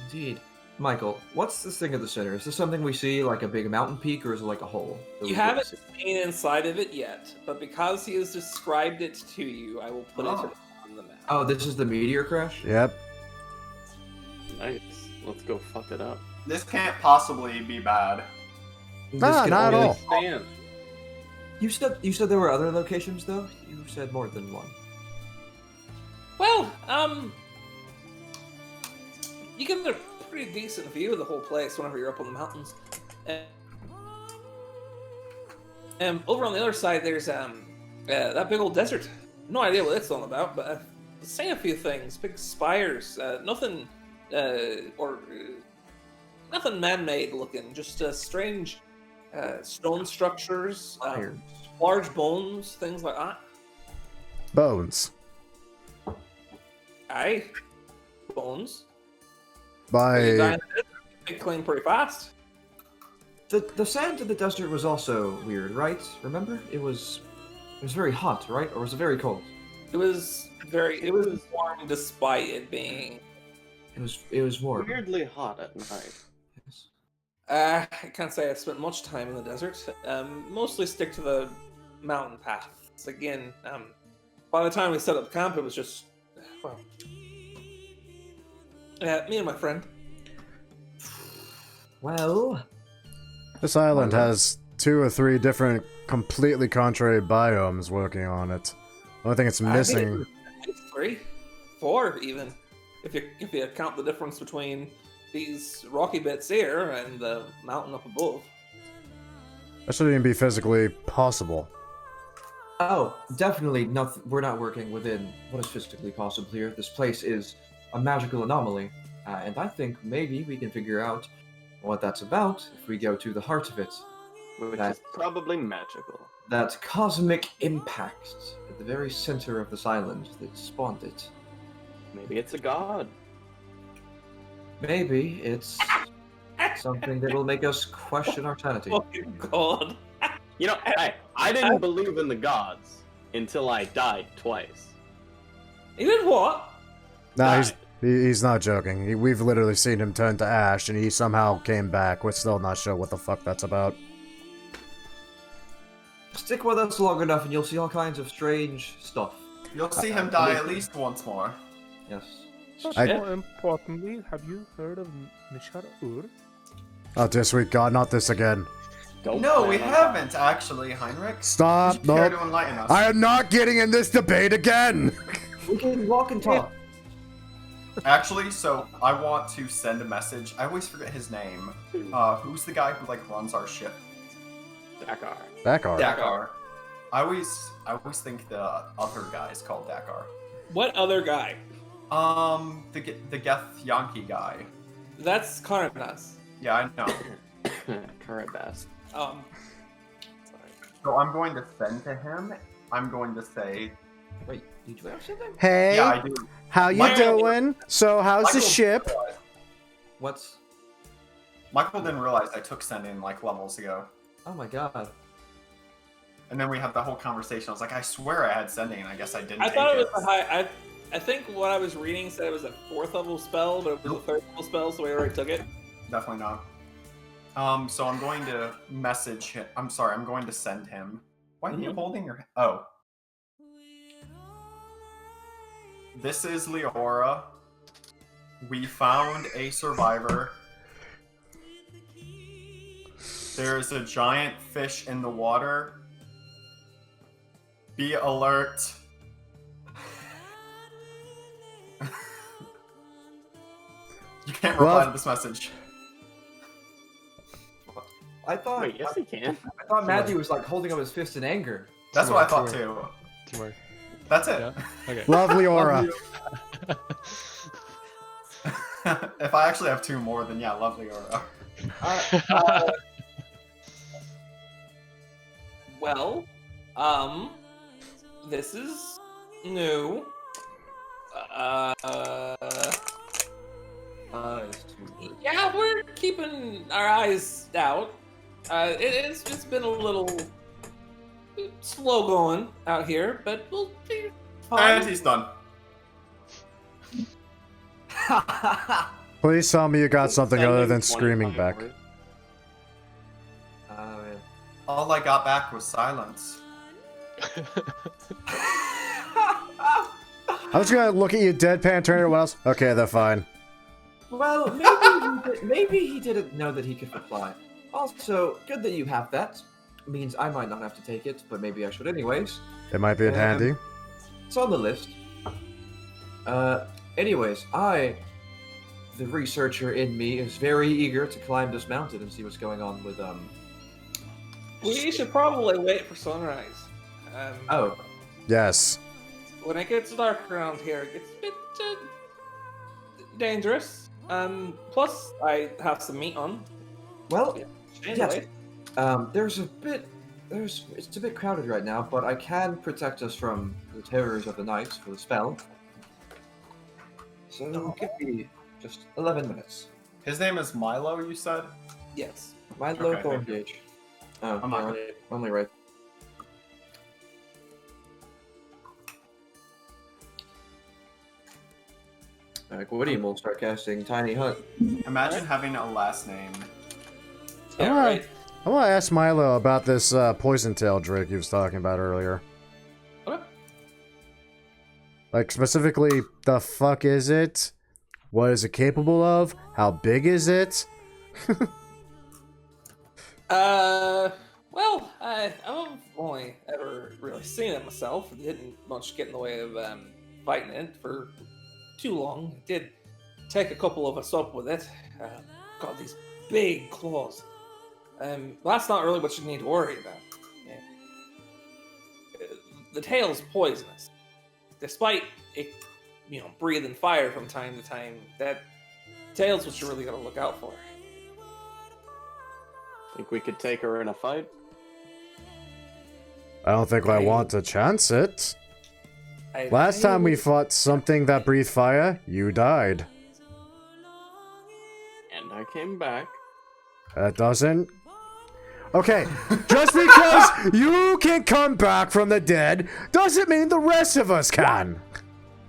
Indeed. Michael, what's this thing at the center? Is this something we see, like a big mountain peak, or is it like a hole? that
You
we
haven't
see?
seen inside of it yet, but because he has described it to you, I will put it on the map.
Oh, this is the meteor crash?
Yep.
Nice. Let's go fuck it up.
This can't possibly be bad.
This
Nah,
can
not at
only-
all.
Stand.
You said there were other locations, though? You said more than one.
Well, you get a pretty decent view of the whole place whenever you're up on the mountains. Over on the other side, there's that big old desert. No idea what it's all about, but I've seen a few things. Big spires, nothing nothing man-made looking. Just strange stone structures,
Iron.
large bones, things like that.
Bones.
Aye, bones.
By
They clean pretty fast.
The sand of the desert was also weird, right? Remember? It was very hot, right? Or was it very cold?
It was warm despite it being.
It was warm.
Weirdly hot at night.
Yes.
I can't say I spent much time in the desert. Mostly stick to the mountain paths. Again, by the time we set up camp, it was just well, me and my friend.
Well,
this island has 2 or 3 different, completely contrary biomes working on it. The only thing it's missing.
I think 3, 4 even. If you count the difference between these rocky bits here and the mountain up above.
That shouldn't even be physically possible.
oh, definitely not. We're not working within what is physically possible here. This place is a magical anomaly, and I think maybe we can figure out what that's about if we go to the heart of it.
Which
That-
is probably magical.
That cosmic impact at the very center of this island that spawned it.
Maybe it's a god.
Maybe it's something that will make us question our sanity.
Fucking god.
You know, I didn't believe in the gods until I died twice.
You did what?
Nah,
Died.
he's not joking. We've literally seen him turn to ash, and he somehow came back. We're still not sure what the fuck that's about.
Stick with us long enough and you'll see all kinds of strange stuff.
You'll see him die at least once more.
Yes.
More importantly, have you heard of Nishar Ur?
Oh, this week, God, not this again.
Don't
No,
plan
we
on that.
haven't actually, Heinrich.
Stop!
Would you care
No,
to enlighten us?
I am not getting in this debate again.
We can walk and talk.
Actually, so I want to send a message. I always forget his name. Who's the guy who like runs our ship?
Dakar.
Dakar.
Dakar. I always think the other guy is called Dakar.
What other guy?
The Geth Yankee guy.
That's Carnas.
Yeah, I know.
Karabas.
Sorry.
So I'm going to send to him. I'm going to say,
Wait, did you have something?
Hey,
yeah, I do.
how you
Michael-
doing? So, how's the
Michael
ship?
didn't realize-
What's...
Michael didn't realize I took sending like levels ago.
Oh my god.
And then we had the whole conversation. I was like, I swear I had sending, and I guess I didn't
I
take
thought it was
it.
the high. I think what I was reading said it was a 4th level spell, but it was a 3rd level spell, so we already took it.
Definitely not. So I'm going to message him. I'm sorry, I'm going to send him. Why are you holding your... Oh. This is Leora. We found a survivor. There's a giant fish in the water. Be alert. You can't reply to this message.
I thought.
Wait, yes, he can.
I thought Matthew was like holding up his fist in anger.
That's what I thought too.
Teamwork.
That's it.
Yeah. Okay.
Lovely aura.
If I actually have 2 more, then yeah, lovely aura.
Well, this is new. Yeah, we're keeping our eyes out. It's been a little slow going out here, but we'll be fine.
And he's done.
Please tell me you got something
Sending
other than
25
screaming back.
words.
All I got back was silence.
I'm just gonna look at you deadpan, turn to what else? Okay, they're fine.
Well, maybe he didn't know that he could reply. Also, good that you have that. Means I might not have to take it, but maybe I should anyways.
It might be in handy.
It's on the list. Anyways, the researcher in me, is very eager to climb this mountain and see what's going on with,
We should probably wait for sunrise.
Oh.
Yes.
When it gets dark around here, it gets a bit dangerous. Plus, I have some meat on.
Well,
Anyway.
yes. It's a bit crowded right now, but I can protect us from the terrors of the night for the spell. So give me just 11 minutes.
His name is Milo, you said?
Yes.
Milo
Okay, thank you.
Thorngage. Oh,
I'm not
yeah,
gonna-
only right. Like, Woody will start casting Tiny Hut.
Imagine having a last name.
Yeah,
Alright.
right.
I want to ask Milo about this poison tail drake he was talking about earlier.
Okay.
Like, specifically, the fuck is it? What is it capable of? How big is it?
Well, I've only ever really seen it myself. It didn't much get in the way of fighting it for too long. It did take a couple of us up with it. Got these big claws. Well, that's not really what you need to worry about. Yeah. The tail's poisonous. Despite it, breathing fire from time to time, that tail's what you really gotta look out for.
Think we could take her in a fight?
I don't think I want to chance it. Last time we fought something that breathed fire, you died.
And I came back.
That doesn't... Okay, just because you can come back from the dead doesn't mean the rest of us can.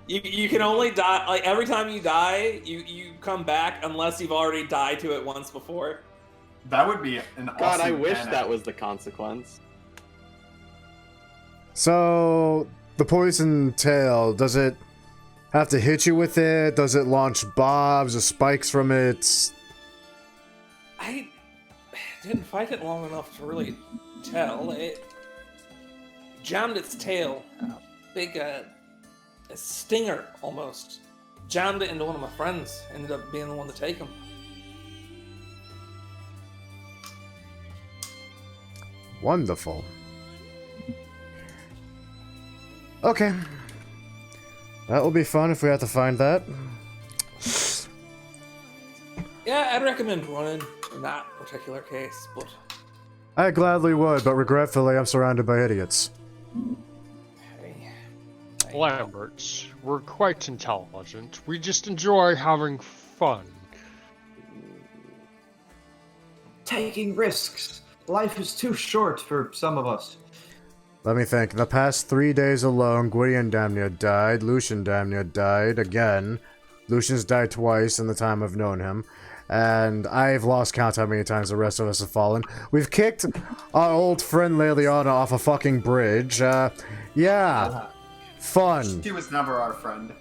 You can only die, like, every time you die, you come back unless you've already died to it once before.
That would be an awesome
God, I wish
mechanic.
that was the consequence.
So, the poison tail, does it have to hit you with it? Does it launch bobs or spikes from it?
I didn't fight it long enough to really tell. It jammed its tail, big, a stinger almost. Jammed it into one of my friends. Ended up being the one to take him.
Wonderful. Okay. That will be fun if we have to find that.
Yeah, I'd recommend running in that particular case, but...
I gladly would, but regretfully I'm surrounded by idiots.
Hey,
Lamberts, we're quite intelligent. We just enjoy having fun.
Taking risks. Life is too short for some of us.
Let me think. In the past 3 days alone, Gwydion damn near died. Lucian damn near died again. Lucian's died twice in the time I've known him. And I've lost count how many times the rest of us have fallen. We've kicked our old friend Leliana off a fucking bridge. Yeah. Fun.
She was never our friend.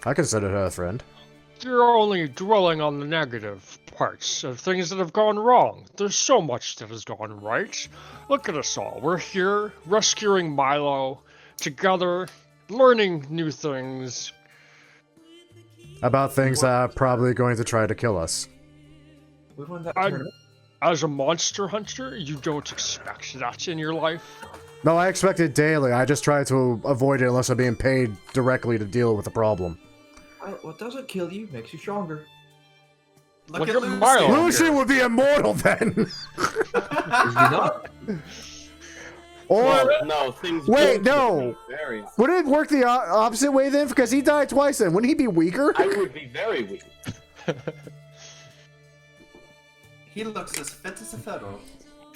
I consider her a friend.
You're only dwelling on the negative parts of things that have gone wrong. There's so much that has gone right. Look at us all. We're here, rescuing Milo, together, learning new things.
About things that are probably going to try to kill us.
We won that
I-
tournament.
As a monster hunter, you don't expect that in your life.
No, I expect it daily. I just try to avoid it unless I'm being paid directly to deal with the problem.
What doesn't kill you makes you stronger.
Look
Look
at
at
Lucy.
Milo.
Lucian would be immortal then!
Is he not?
Or,
Well, no, things.
Wait,
would
no.
be Very.
would it work the opposite way then? Because he died twice then. Wouldn't he be weaker?
I would be very weak.
He looks as fit as a fiddle.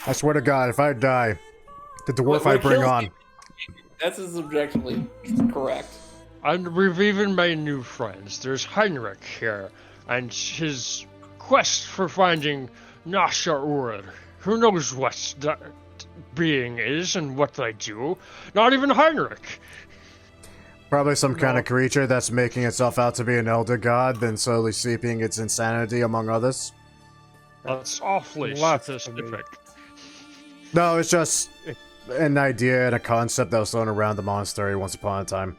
I swear to God, if I die, the dwarf
What
I bring
kills
on.
you- That's subjectively correct.
And we've even made new friends. There's Heinrich here, and his quest for finding Nasha Ur. Who knows what that being is and what they do? Not even Heinrich.
Probably some kind of creature that's making itself out to be an elder god, then slowly seeping its insanity among others.
That's awfully
Lots of
specific.
No, it's just an idea and a concept that was thrown around the monastery once upon a time.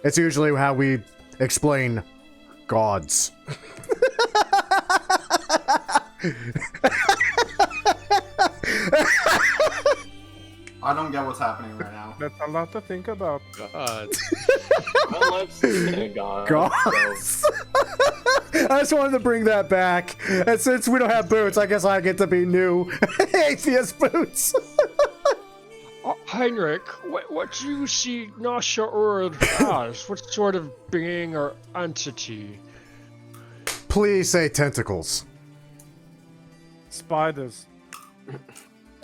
It's usually how we explain gods.
I don't get what's happening right now.
That's a lot to think about.
God.
Well, I've seen a god.
Gods? I just wanted to bring that back. And since we don't have boots, I guess I get to be new. Atheist boots.
Heinrich, what do you see Nasha Ur as? What sort of being or entity?
Please say tentacles.
Spiders.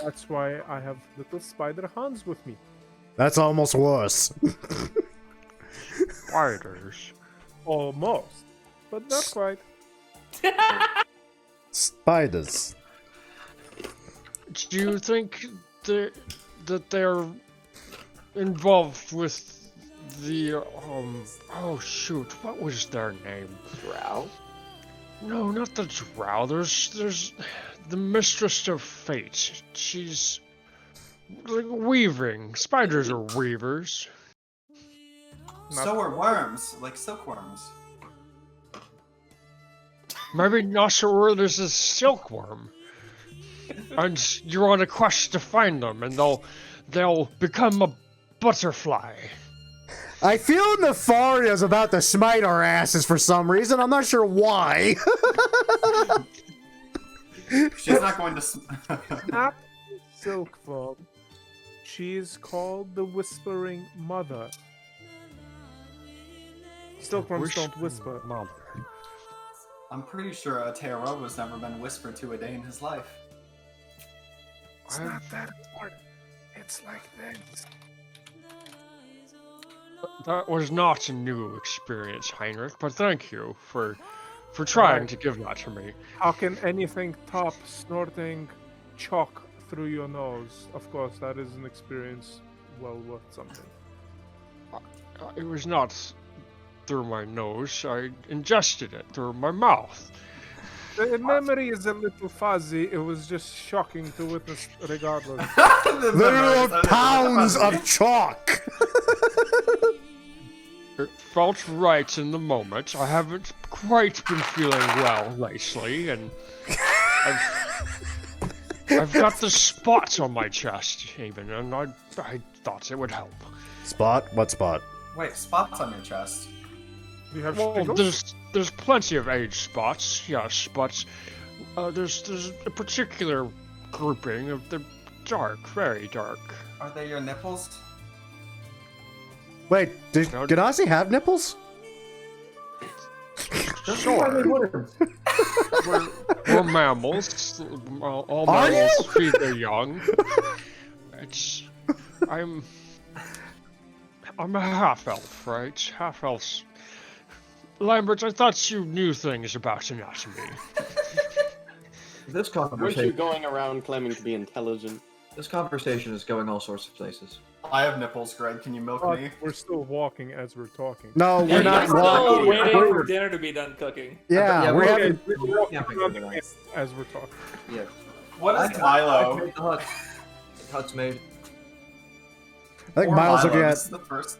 That's why I have little spider hands with me.
That's almost worse.
Spiders.
Almost. But not quite.
Spiders.
Do you think that they're involved with the oh shoot, what was their name?
Drow?
No, not the Drow. There's the Mistress of Fate. She's like weaving. Spiders are weavers.
So are worms, like silkworms.
Maybe Nasha Ur is a silkworm. And you're on a quest to find them, and they'll become a butterfly.
I feel Nefaria's about to smite our asses for some reason. I'm not sure why.
She's not going to.
Not silkworm. She is called the Whispering Mother. Silkworms don't whisper.
Mother.
I'm pretty sure a Teoroba's never been whispered to a day in his life.
It's not that important. It's like this.
That was not a new experience, Heinrich, but thank you for trying to give that to me.
How can anything top snorting chalk through your nose? Of course, that is an experience well worth something.
It was not through my nose. I ingested it through my mouth.
The memory is a little fuzzy. It was just shocking to witness regardless.
Literal pounds of chalk.
It felt right in the moment. I haven't quite been feeling well lately, and I've got the spots on my chest even, and I thought it would help.
Spot? What spot?
Wait, spots on your chest.
Do you have
Well,
shingles?
there's plenty of age spots, yes, but there's a particular grouping of the dark, very dark.
Are they your nipples?
Wait, did
No.
Ganassi have nipples?
Sure. We're mammals. All
Are
mammals
you?
feed their young. It's I'm a half elf, right? Half elves. Lambert, I thought you knew things about anatomy.
This
Weren't you
conversation,
going around claiming to be intelligent?
this conversation is going all sorts of places.
I have nipples, Greg. Can you milk
But
me?
we're still walking as we're talking.
No,
Yeah,
we're
you
not
guys still
walking.
waiting
We're-
for dinner to be done cooking.
Yeah, we're
we're
having.
we're camping for the night.
As we're talking.
Yeah.
What
I
is Milo?
made the hut. The hut's made.
I think
Poor
Miles
Milo,
looking at
this is the first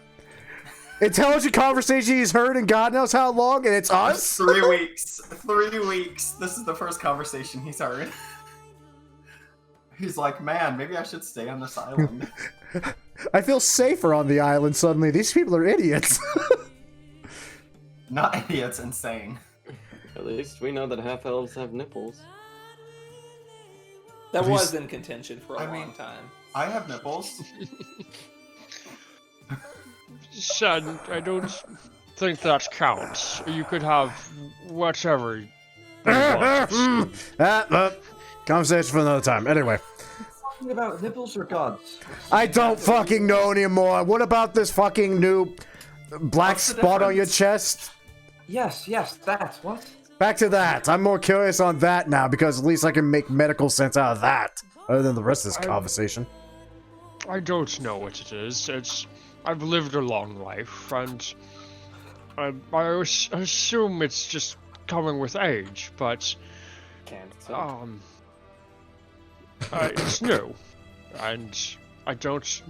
intelligent conversation he's heard in God knows how long, and it's us.
3 weeks. 3 weeks. This is the first conversation he's heard. He's like, man, maybe I should stay on this island.
I feel safer on the island suddenly. These people are idiots.
Not idiots, insane.
At least we know that half elves have nipples.
That
These-
was in contention for a
I
long
mean-
time.
I have nipples.
Son, I don't think that counts. You could have whatever you want.
Conversation for another time. Anyway,
Talking about nipples or gods?
I don't fucking know anymore. What about this fucking new black
What's the
spot on your
difference?
chest?
Yes, that. What?
Back to that. I'm more curious on that now because at least I can make medical sense out of that. Other than the rest of this conversation.
I don't know what it is. I've lived a long life, and I assume it's just coming with age, but
Can't say.
it's new, and I don't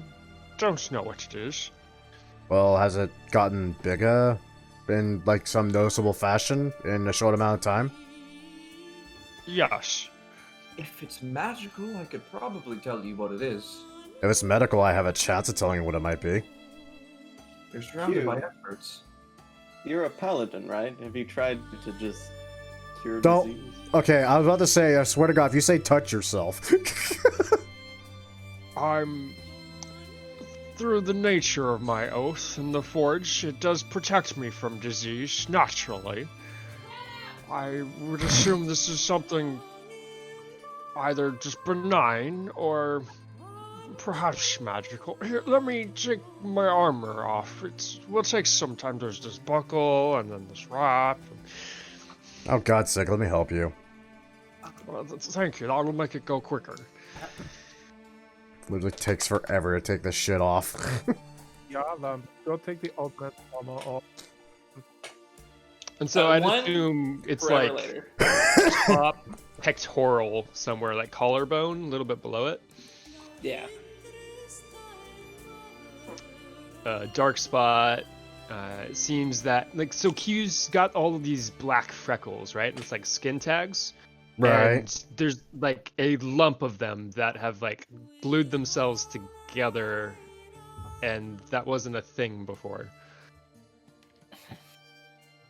know what it is.
Well, has it gotten bigger in like some noticeable fashion in a short amount of time?
Yes.
If it's magical, I could probably tell you what it is.
If it's medical, I have a chance of telling you what it might be.
You're surrounded by
Phew.
experts.
You're a paladin, right? Have you tried to just cure
Don't-
disease?
Okay, I was about to say, I swear to God, if you say touch yourself.
I'm through the nature of my oath in the forge, it does protect me from disease naturally. I would assume this is something either just benign or perhaps magical. Here, let me take my armor off. Will take some time. There's this buckle and then this wrap.
Oh, God's sake, let me help you.
Well, thank you. That'll make it go quicker.
Literally takes forever to take this shit off.
Yeah, go take the augment armor off.
And so
Uh,
I'd
one
assume it's
Forever
like
later.
top pectoral somewhere, like collarbone, a little bit below it.
Yeah.
Dark spot. It seems that so Q's got all of these black freckles, right? It's like skin tags.
Right.
And there's like a lump of them that have like glued themselves together, and that wasn't a thing before.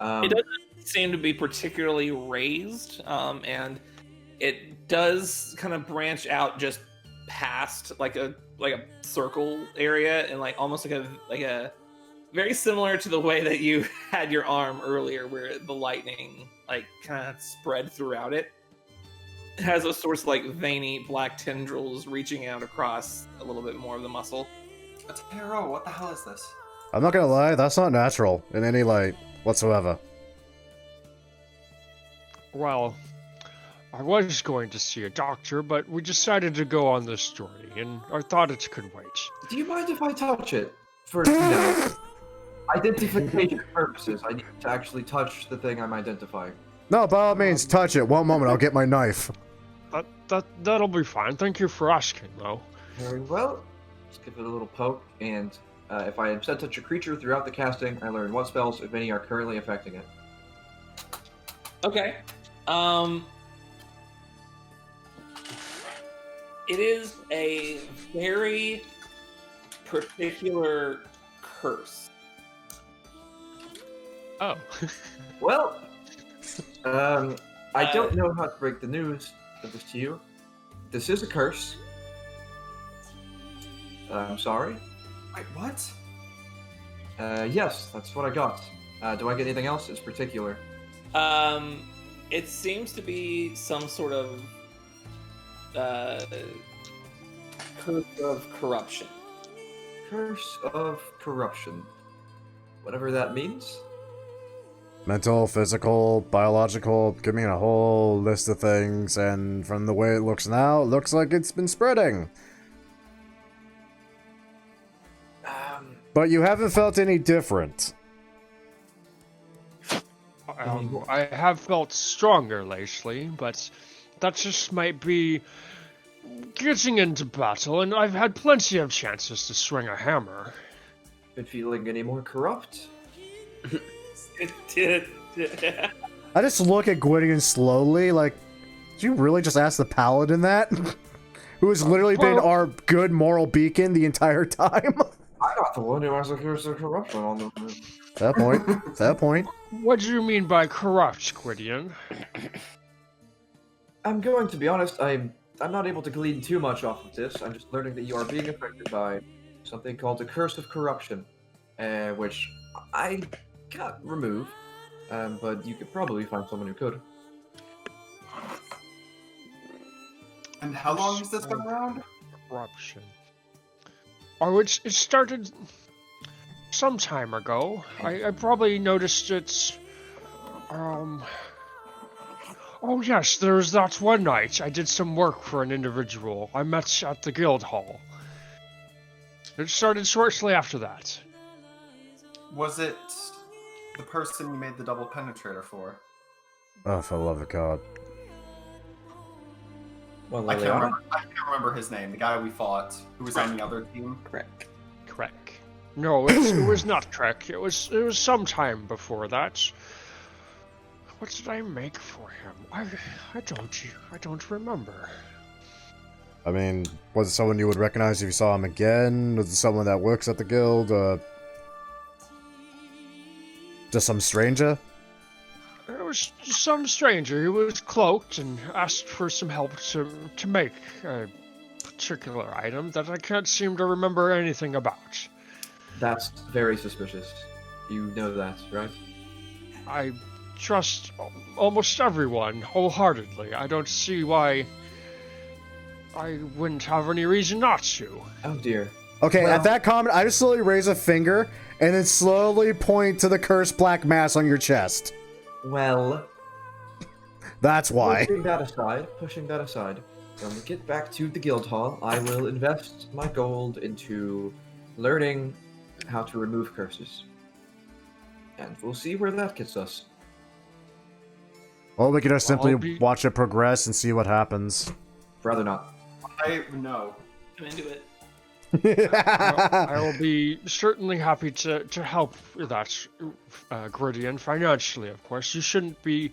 It doesn't seem to be particularly raised, and it does kind of branch out just past like a circle area, and like almost like a very similar to the way that you had your arm earlier, where the lightning like kind of spread throughout it. It has those sorts of like veiny black tendrils reaching out across a little bit more of the muscle.
Taro, what the hell is this?
I'm not gonna lie, that's not natural in any light whatsoever.
Well, I was going to see a doctor, but we decided to go on this story, and I thought it could wait.
Do you mind if I touch it? For identification purposes, I need to actually touch the thing I'm identifying.
No, by all means, touch it. One moment, I'll get my knife.
That'll be fine. Thank you for asking, though.
Very well. Just give it a little poke, and if I instead touch a creature throughout the casting, I learn what spells, if any, are currently affecting it.
Okay. It is a very particular curse.
Oh.
Well, I don't know how to break the news of this to you. This is a curse. I'm sorry.
Wait, what?
Yes, that's what I got. Do I get anything else? It's particular.
It seems to be some sort of curse of corruption.
Curse of corruption. Whatever that means.
Mental, physical, biological, give me a whole list of things, and from the way it looks now, it looks like it's been spreading. But you haven't felt any different.
I have felt stronger lately, but that just might be getting into battle, and I've had plenty of chances to swing a hammer.
Been feeling any more corrupt?
I just look at Gwydion slowly, like, did you really just ask the paladin that? Who has literally been our good moral beacon the entire time?
I'm not the one who has a curse of corruption on them.
That point. That point.
What do you mean by corrupt, Gwydion?
I'm going to be honest, I'm not able to glean too much off of this. I'm just learning that you are being affected by something called the curse of corruption, which I can't remove, but you could probably find someone who could.
And how long has this been around?
Corruption. Oh, it started some time ago. I probably noticed it. Oh yes, there was that one night I did some work for an individual I met at the guild hall. It started shortly after that.
Was it the person you made the double penetrator for?
Oh, for the love of God.
Well,
I can't remember his name. The guy we fought, who was on the other team.
Correct.
Correct. No, it was not Trek. It was some time before that. What did I make for him? I don't remember.
I mean, was it someone you would recognize if you saw him again? Was it someone that works at the guild? Just some stranger?
It was some stranger. He was cloaked and asked for some help to make a particular item that I can't seem to remember anything about.
That's very suspicious. You know that, right?
I trust almost everyone wholeheartedly. I don't see why I wouldn't have any reason not to.
Oh dear.
Okay,
Well-
at that comment, I just slowly raise a finger and then slowly point to the cursed black mass on your chest.
Well,
That's why.
pushing that aside, when we get back to the guild hall, I will invest my gold into learning how to remove curses. And we'll see where that gets us.
Or we could just simply
I'll be-
watch it progress and see what happens.
Rather not.
No.
I'm into it.
I will be certainly happy to help with that, Gwydion, financially, of course. You shouldn't be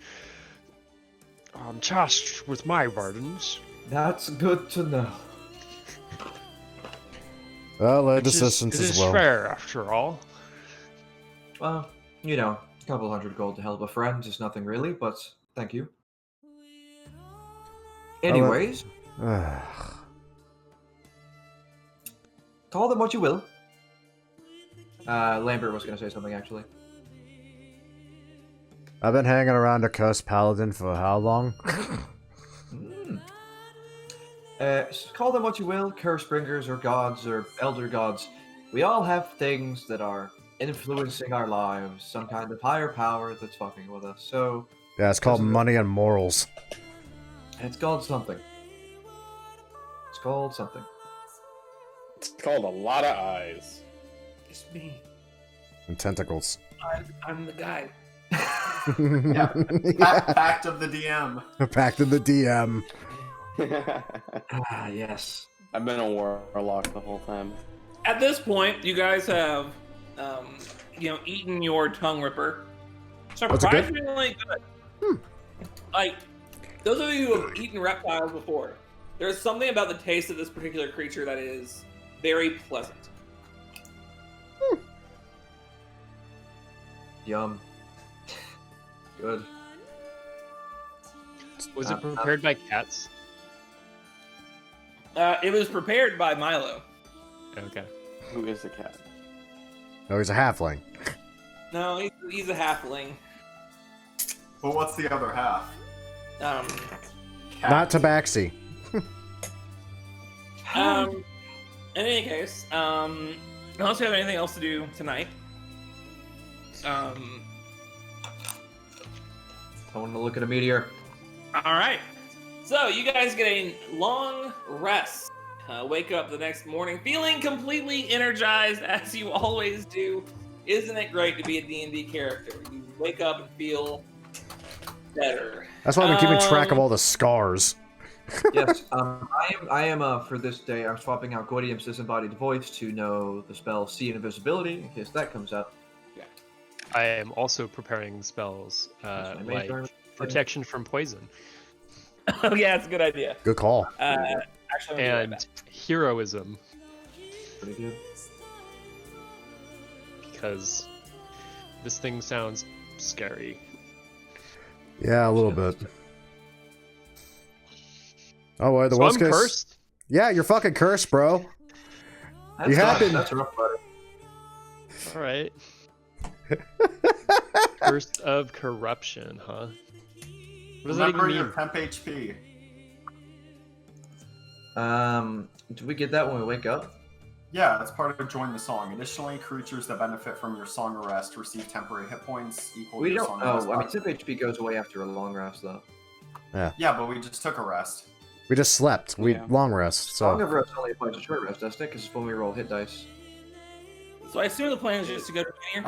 tasked with my burdens.
That's good to know.
Well, led
It is-
assistance
it
as
is
well.
fair, after all.
Well, you know, a couple hundred gold to help a friend is nothing really, but thank you. Anyways, call them what you will. Lambert was going to say something, actually.
I've been hanging around a cursed paladin for how long?
Call them what you will, curse bringers or gods or elder gods. We all have things that are influencing our lives, some kind of higher power that's fucking with us. So,
Yeah, it's called money and morals.
it's called something. It's called something.
It's called a lot of eyes.
It's me.
And tentacles.
I'm the guy.
Act of the DM.
Back to the DM.
Ah, yes.
I've been a warlock the whole time.
At this point, you guys have, eaten your tongue ripper.
it good?
Surprisingly good. Like, those of you who have eaten reptiles before, there's something about the taste of this particular creature that is very pleasant.
Yum. Good.
Was it prepared by cats?
It was prepared by Milo.
Okay.
Who is a cat?
No, he's a halfling.
No, he's a halfling.
But what's the other half?
Cat.
Not tabaxi.
In any case, Unless you have anything else to do tonight.
I want to look at a meteor.
All right. So you guys get a long rest. Wake up the next morning feeling completely energized, as you always do. Isn't it great to be a D&D character? You wake up and feel better.
That's why I've been keeping track of all the scars.
Yes, I am for this day, I'm swapping out Gordium's disembodied voice to know the spell See Invisibility, in case that comes up.
I am also preparing spells like protection from poison.
Oh yeah, it's a good idea.
Good call.
Actually,
And heroism,
Pretty good.
because this thing sounds scary.
Yeah, a little bit. Oh, wait, the
So
worst
I'm
case.
cursed?
Yeah, you're fucking cursed, bro.
That's
have been-
That's rough, buddy.
Alright. Cursed of corruption, huh? What does that
Remember
even
your
mean?
temp HP.
Do we get that when we wake up?
Yeah, that's part of Join the Song. Additionally, creatures that benefit from your Song of Rest receive temporary hit points equal to
We
your
don't.
Song of Rest.
Oh, I mean, tip HP goes away after a long rest, though.
Yeah, but we just took a rest.
We just slept. We
Yeah.
long rest.
Song
So
of Rest only applies to short rest, doesn't it? Because it's when we roll hit dice.
So I assume the plan is just to go to here.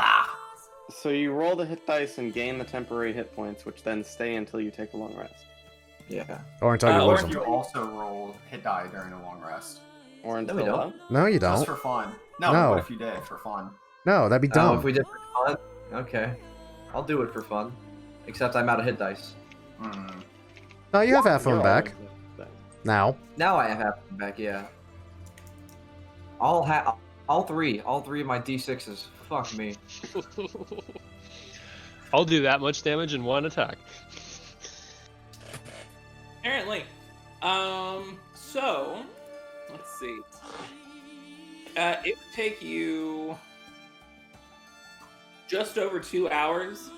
So you roll the hit dice and gain the temporary hit points, which then stay until you take a long rest.
Yeah.
or until you
or
lose
if
them.
You also roll hit die during a long rest.
Or
we
until
don't.
what?
No, you
Just
don't.
for fun. No,
No.
what if you did for fun?
No, that'd be
Oh,
dumb.
if we did for fun? Okay. I'll do it for fun. Except I'm out of hit dice.
Hmm.
No, you have half of
You're
them back
always-
now.
Now I have half of them back, yeah. All three of my D6s. Fuck me.
I'll do that much damage in one attack.
Apparently. So let's see. It would take you just over 2 hours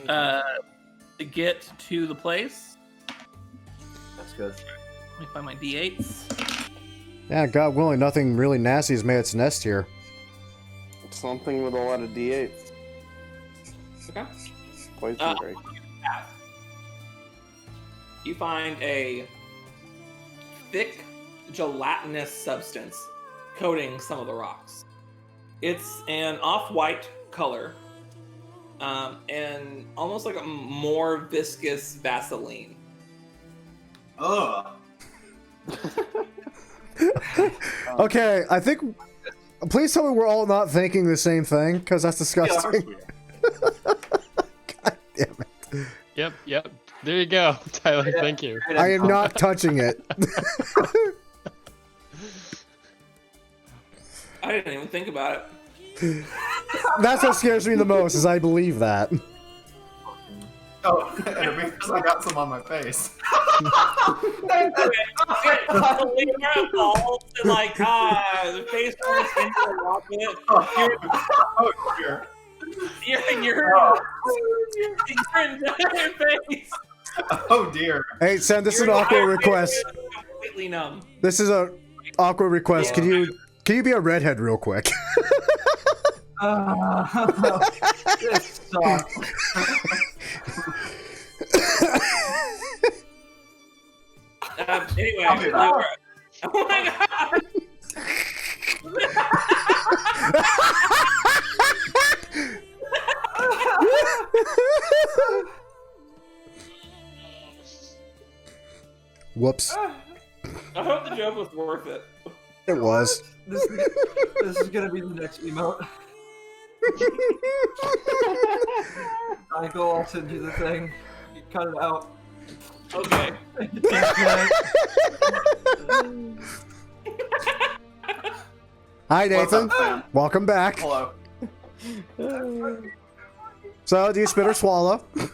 to get to the place.
That's good.
Let me find my D8s.
Yeah, God willing, nothing really nasty has made its nest here.
Something with a lot of d8s.
Okay.
Poison break.
You find a thick, gelatinous substance coating some of the rocks. It's an off-white color, and almost like a more viscous Vaseline.
Ugh.
Okay, I think. Please tell me we're all not thinking the same thing, because that's disgusting. God damn it.
Yep. There you go, Tyler. Thank you.
I am not touching it.
I didn't even think about it.
That's what scares me the most, is I believe that.
Oh, and because I got some on my face.
The face first into the rock with it.
Oh, dear.
You're in your face.
Oh, dear.
Hey, send this an
Your
awkward
entire
request.
face is completely numb.
This is a awkward request. Can you be a redhead real quick?
This sucks.
Anyway,
I'll be back.
oh my god!
Whoops.
I hope the joke was worth it.
It was.
This is gonna be the next emote. Michael, I'll send you the thing. You cut it out.
Okay.
Hi,
What's
Nathan.
up, fam?
Welcome back.
Hello.
So, do you spit or swallow?
Anyway,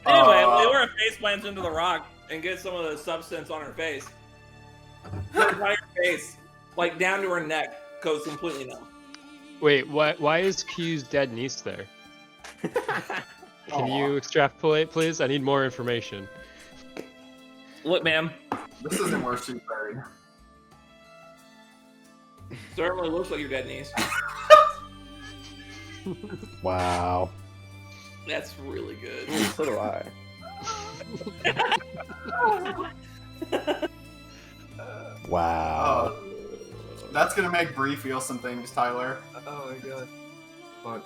Leora face plants into the rock and gets some of the substance on her face. Her entire face, like down to her neck, goes completely numb.
Wait, why is Q's dead niece there? Can you extrapolate, please? I need more information.
Look, ma'am.
This isn't where she's buried.
Certainly looks like your dead niece.
Wow.
That's really good.
So do I.
Wow.
That's gonna make Bree feel some things, Tyler.
Oh my god. Fuck.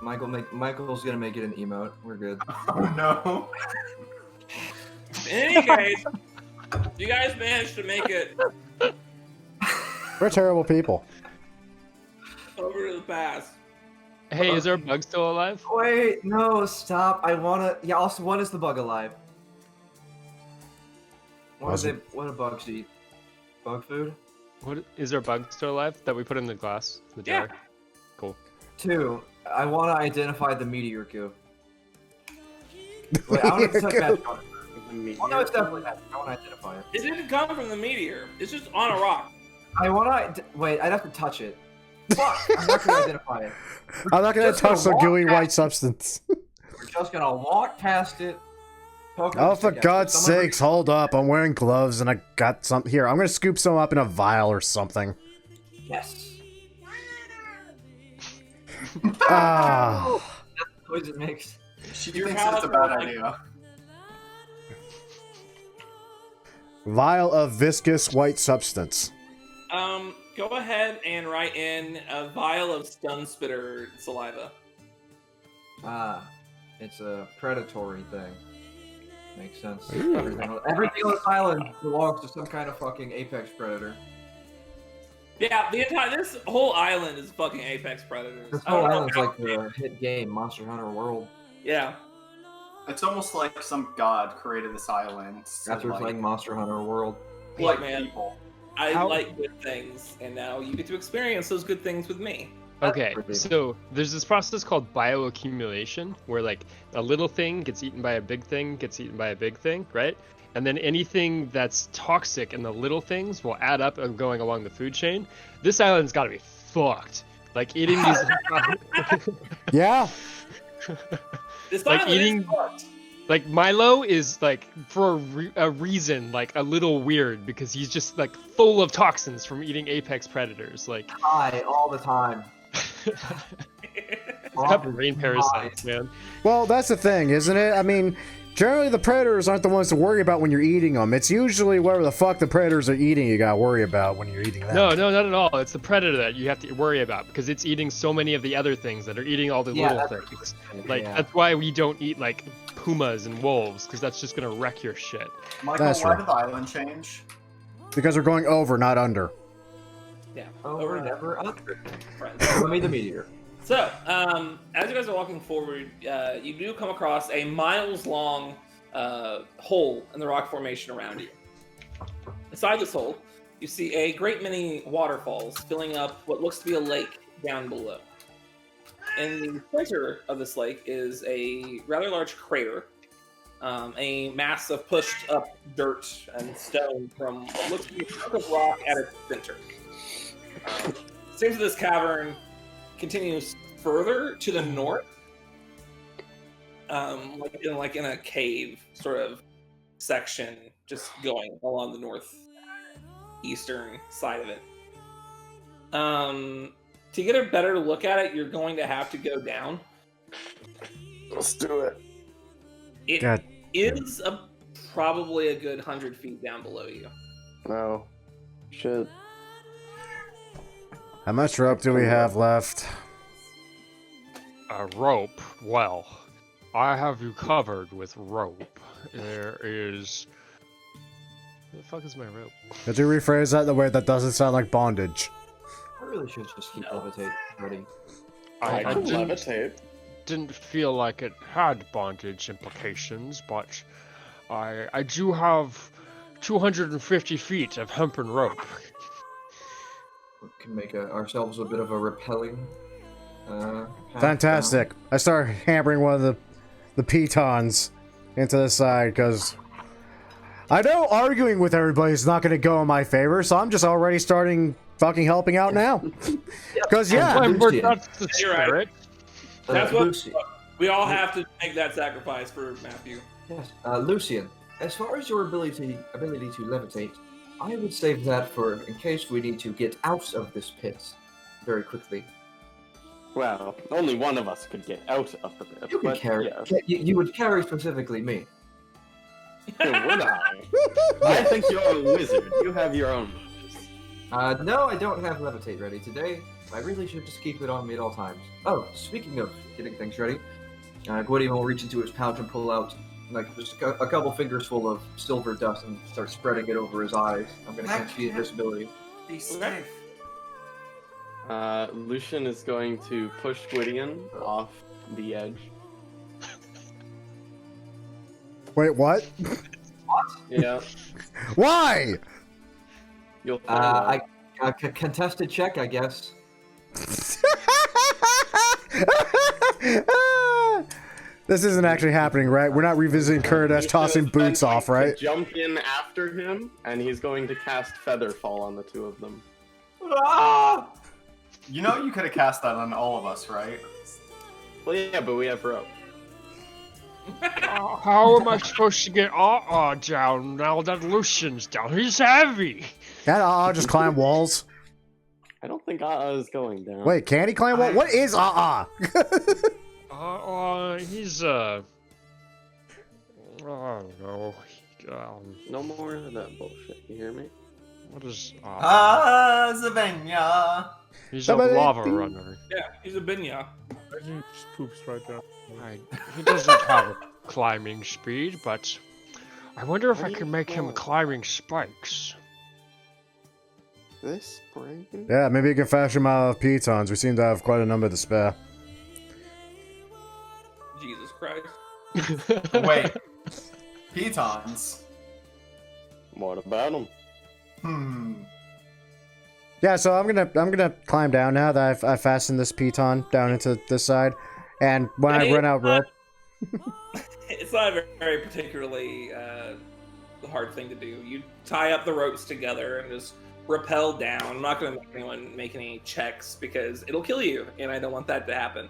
Michael's gonna make it an emote. We're good.
Oh no.
In any case, you guys managed to make it
We're terrible people.
over to the pass.
Hey, is our bug still alive?
Wait, no, stop. I wanna. Yeah. Also, what is the bug alive? What do bugs eat? Bug food.
What is our bug still alive that we put in the glass, the jar?
Yeah.
Cool.
2. I want to identify the meteor goo. Wait, I want to check that. Oh no, it's definitely that. I want to identify it.
It didn't come from the meteor. It's just on a rock.
I want to wait. I'd have to touch it. Fuck! I'm not gonna identify it.
I'm not gonna
Just
touch the
walk
gooey
past-
white substance.
We're just gonna walk past it. poke it
Oh,
with a
for
stick at it.
God's
Someone
sakes, hold up. I'm wearing gloves and I got some. Here, I'm gonna scoop some up in a vial or something.
Yes.
Ah.
That's the noise it makes.
She
Your
thinks it's a
house
bad
is like-
idea.
Vial of viscous white substance.
Go ahead and write in a vial of stun spitter saliva.
Ah, it's a predatory thing. Makes sense.
Ooh.
Everything on this island belongs to some kind of fucking apex predator.
Yeah, this whole island is fucking apex predators.
This
I
whole
don't know
island's
how-
like the hit game, Monster Hunter World.
Yeah.
It's almost like some god created this island.
After playing Monster Hunter World.
Look, man,
people.
I
How-
like good things, and now you get to experience those good things with me.
Okay,
pretty-
so there's this process called bioaccumulation where like a little thing gets eaten by a big thing, gets eaten by a big thing, right? And then anything that's toxic in the little things will add up and going along the food chain. This island's got to be fucked. Like eating these
Yeah.
This
Like
island is
eating-
fucked.
like Milo is like for a reason like a little weird because he's just like full of toxins from eating apex predators. Like
High all the time.
he's got brain parasites, man.
Well, that's the thing, isn't it? I mean, generally the predators aren't the ones to worry about when you're eating them. It's usually whatever the fuck the predators are eating you gotta worry about when you're eating them.
No, not at all. It's the predator that you have to worry about because it's eating so many of the other things that are eating all the
Yeah,
little
that's-
things. Like
yeah.
that's why we don't eat like pumas and wolves because that's just gonna wreck your shit.
Michael,
That's
why
right.
did the island change?
Because we're going over, not under.
Yeah.
Over and ever under.
Friends.
Let me the meteor.
So, as you guys are walking forward, you do come across a miles-long hole in the rock formation around you. Inside this hole, you see a great many waterfalls filling up what looks to be a lake down below. In the center of this lake is a rather large crater, a mass of pushed-up dirt and stone from what looks to be a chunk of rock at its center. Seems that this cavern continues further to the north, like in a cave sort of section, just going along the northeastern side of it. To get a better look at it, you're going to have to go down.
Let's do it.
It
God.
is probably a good 100 feet down below you.
No. Shit.
How much rope do we have left?
A rope? Well, I have you covered with rope. There is.
Where the fuck is my rope?
Could you rephrase that in a way that doesn't sound like bondage?
I really should just keep levitate, buddy.
I can
didn't,
levitate.
didn't feel like it had bondage implications, but I do have 250 feet of hempen rope.
We can make ourselves a bit of a repelling. Path
Fantastic. I start hammering one of the pitons into the side because I know arguing with everybody is not going to go in my favor, so I'm just already starting fucking helping out now. Because, yeah.
Lucian.
That's the
You're right.
spirit.
That's what
Lucian.
we all have to make that sacrifice for Matthew.
Yes. Lucian, as far as your ability to levitate, I would save that for in case we need to get out of this pit very quickly.
Well, only one of us could get out of the pit.
You could
but
carry.
yes.
You would carry specifically me.
Would I? I think you're a wizard. You have your own wishes.
No, I don't have levitate ready today. I really should just keep it on me at all times. Oh, speaking of getting things ready, Gwydion will reach into his pouch and pull out like just a couple fingers full of silver dust and start spreading it over his eyes. I'm gonna catch the invisibility.
Be safe.
Lucian is going to push Gwydion off the edge.
Wait, what?
Yeah.
Why?
You'll find out.
Contested check, I guess.
This isn't actually happening, right? We're not revisiting Kurdash tossing boots off, right?
Jump in after him, and he's going to cast Featherfall on the two of them.
Ah! You know you could have cast that on all of us, right?
Well, yeah, but we have rope.
How am I supposed to get down now that Lucian's down? He's heavy.
Can't I'll just climb walls?
I don't think Aa is going down.
Wait, can he climb walls? What is
He's I don't know.
No more of that bullshit. You hear me?
What is
Zavenya.
He's a lava runner.
Yeah, he's a binya.
He just poops right there.
He doesn't have climbing speed, but I wonder if I can make him
going?
climbing spikes.
This breaking?
Yeah, maybe you can fashion him out of pitons. We seem to have quite a number to spare.
Jesus Christ.
Wait. Pitons.
What about him?
Yeah, so I'm gonna climb down now that I've fastened this piton down into this side, and when I run out rope.
It's not a very particularly hard thing to do. You tie up the ropes together and just rappel down. I'm not going to make anyone make any checks because it'll kill you, and I don't want that to happen.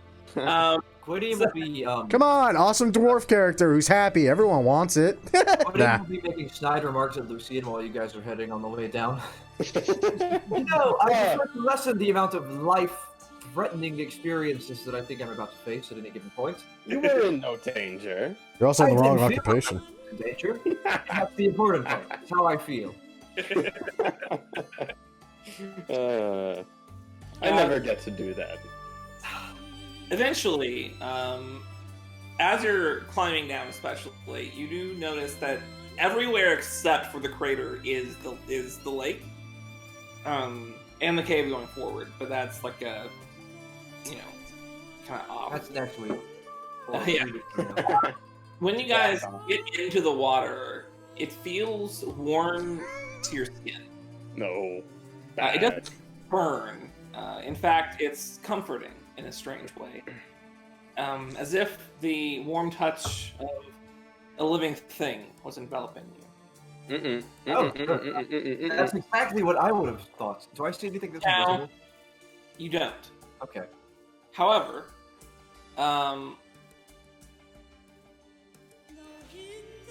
Gwydion will be
Come on, awesome dwarf character who's happy. Everyone wants it.
Gwydion will be making snide remarks at Lucian while you guys are heading on the way down. I prefer to lessen the amount of life-threatening experiences that I think I'm about to face at any given point.
You were in no danger.
You're also in the wrong
didn't feel
occupation.
like I was in danger. That's the important part. That's how I feel.
I never get to do that.
Eventually, as you're climbing down especially, you do notice that everywhere except for the crater is the lake. And the cave going forward, but that's like a, kind of off.
That's next week.
Yeah. When you guys get into the water, it feels warm to your skin.
No.
It doesn't burn. In fact, it's comforting in a strange way. As if the warm touch of a living thing was enveloping you.
That's exactly what I would have thought. Do I see anything that's
Now,
invisible?
you don't.
Okay.
However,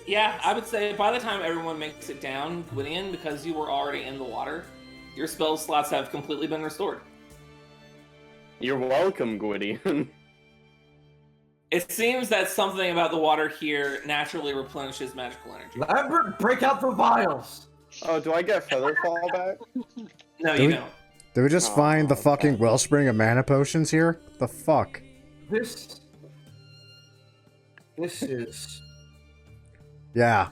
yeah, I would say by the time everyone makes it down, Gwydion, because you were already in the water, your spell slots have completely been restored.
You're welcome, Gwydion.
It seems that something about the water here naturally replenishes magical energy.
Lambert, break out the vials!
Oh, do I get Featherfall back?
No,
Do
you
we-
don't.
Did we just find the fucking wellspring of mana potions here? The fuck?
This is
Yeah.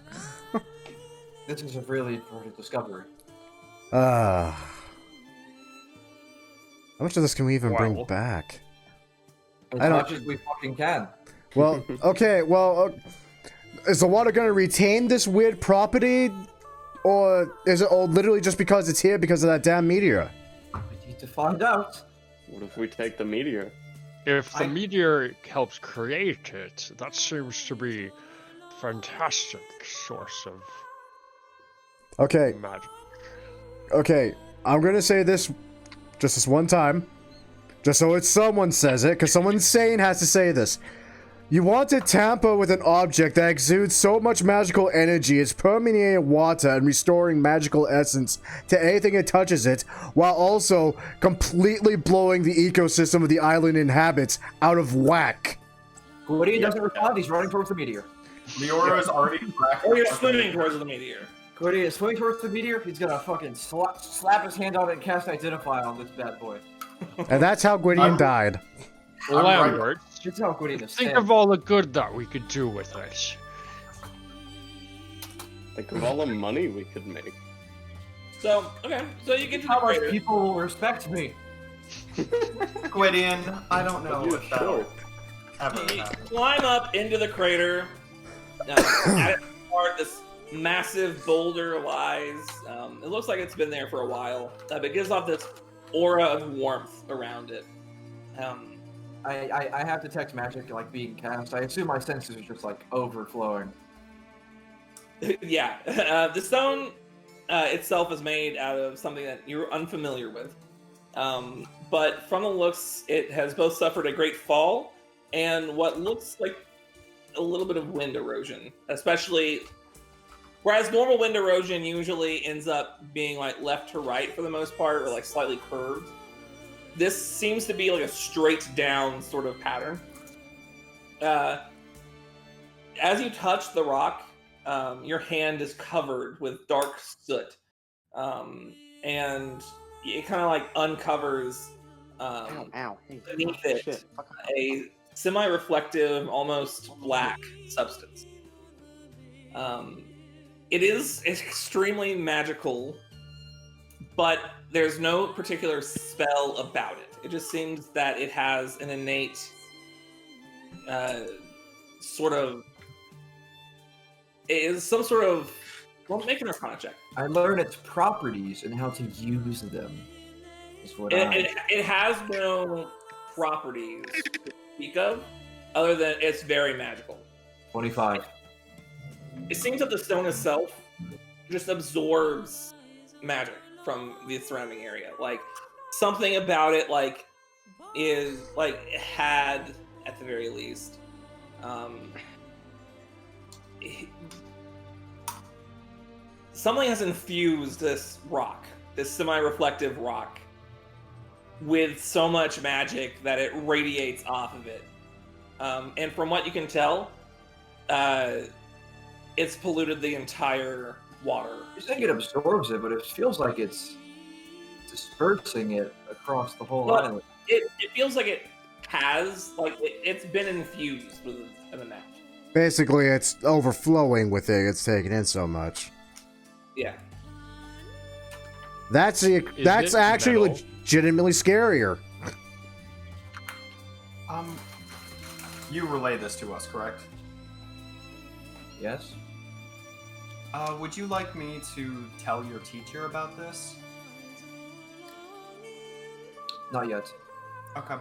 this is a really important discovery.
How much of this can we even bring
Well.
back?
As
I don't-
much as we fucking can.
Well, okay, well, is the water gonna retain this weird property? Or is it literally just because it's here because of that damn meteor?
We need to find out.
What if we take the meteor?
If the meteor helps create it, that seems to be a fantastic source of
Okay,
magic.
okay, I'm gonna say this just this one time. Just so it's someone says it, because someone sane has to say this. You want to tamper with an object that exudes so much magical energy, it's permeating water and restoring magical essence to anything it touches it, while also completely blowing the ecosystem of the island inhabits out of whack.
Gwydion doesn't respond, he's running towards the meteor.
Leora is already tracking.
Or you're swimming towards the meteor.
Gwydion is swimming towards the meteor, he's gonna fucking slap his hand on it and cast Identify on this bad boy.
And that's how Gwydion died.
Lambert,
That's how Gwydion is.
think of all the good that we could do with this.
Think of all the money we could make.
So, okay. So you get to the
How much
crater.
people will respect me.
Gwydion, I don't know
You're
if that'll
short.
ever
You
happen.
climb up into the crater. At its heart, this massive boulder lies. It looks like it's been there for a while, but it gives off this aura of warmth around it.
I have detect magic like being cast. I assume my senses are just like overflowing.
Yeah, the stone itself is made out of something that you're unfamiliar with. But from the looks, it has both suffered a great fall and what looks like a little bit of wind erosion, especially whereas normal wind erosion usually ends up being like left to right for the most part, or like slightly curved. This seems to be like a straight down sort of pattern. As you touch the rock, your hand is covered with dark soot, and it kind of like uncovers beneath it a semi-reflective, almost black substance. It is extremely magical, but there's no particular spell about it. It just seems that it has an innate sort of... It is some sort of... Well, make an Arcana check.
I learn its properties and how to use them. Is what
It has no properties to speak of, other than it's very magical.
25.
It seems that the stone itself just absorbs magic from the surrounding area. Like, something about it, like, is, like, it had, at the very least, something has infused this rock, this semi-reflective rock, with so much magic that it radiates off of it. And from what you can tell, it's polluted the entire water.
You're saying it absorbs it, but it feels like it's dispersing it across the whole
Well,
island.
It feels like it has, like, it's been infused with an amount.
Basically, it's overflowing with it. It's taking in so much.
Yeah.
That's
it
actually
metal?
legitimately scarier.
You relay this to us, correct?
Yes?
Would you like me to tell your teacher about this?
Not yet.
Okay.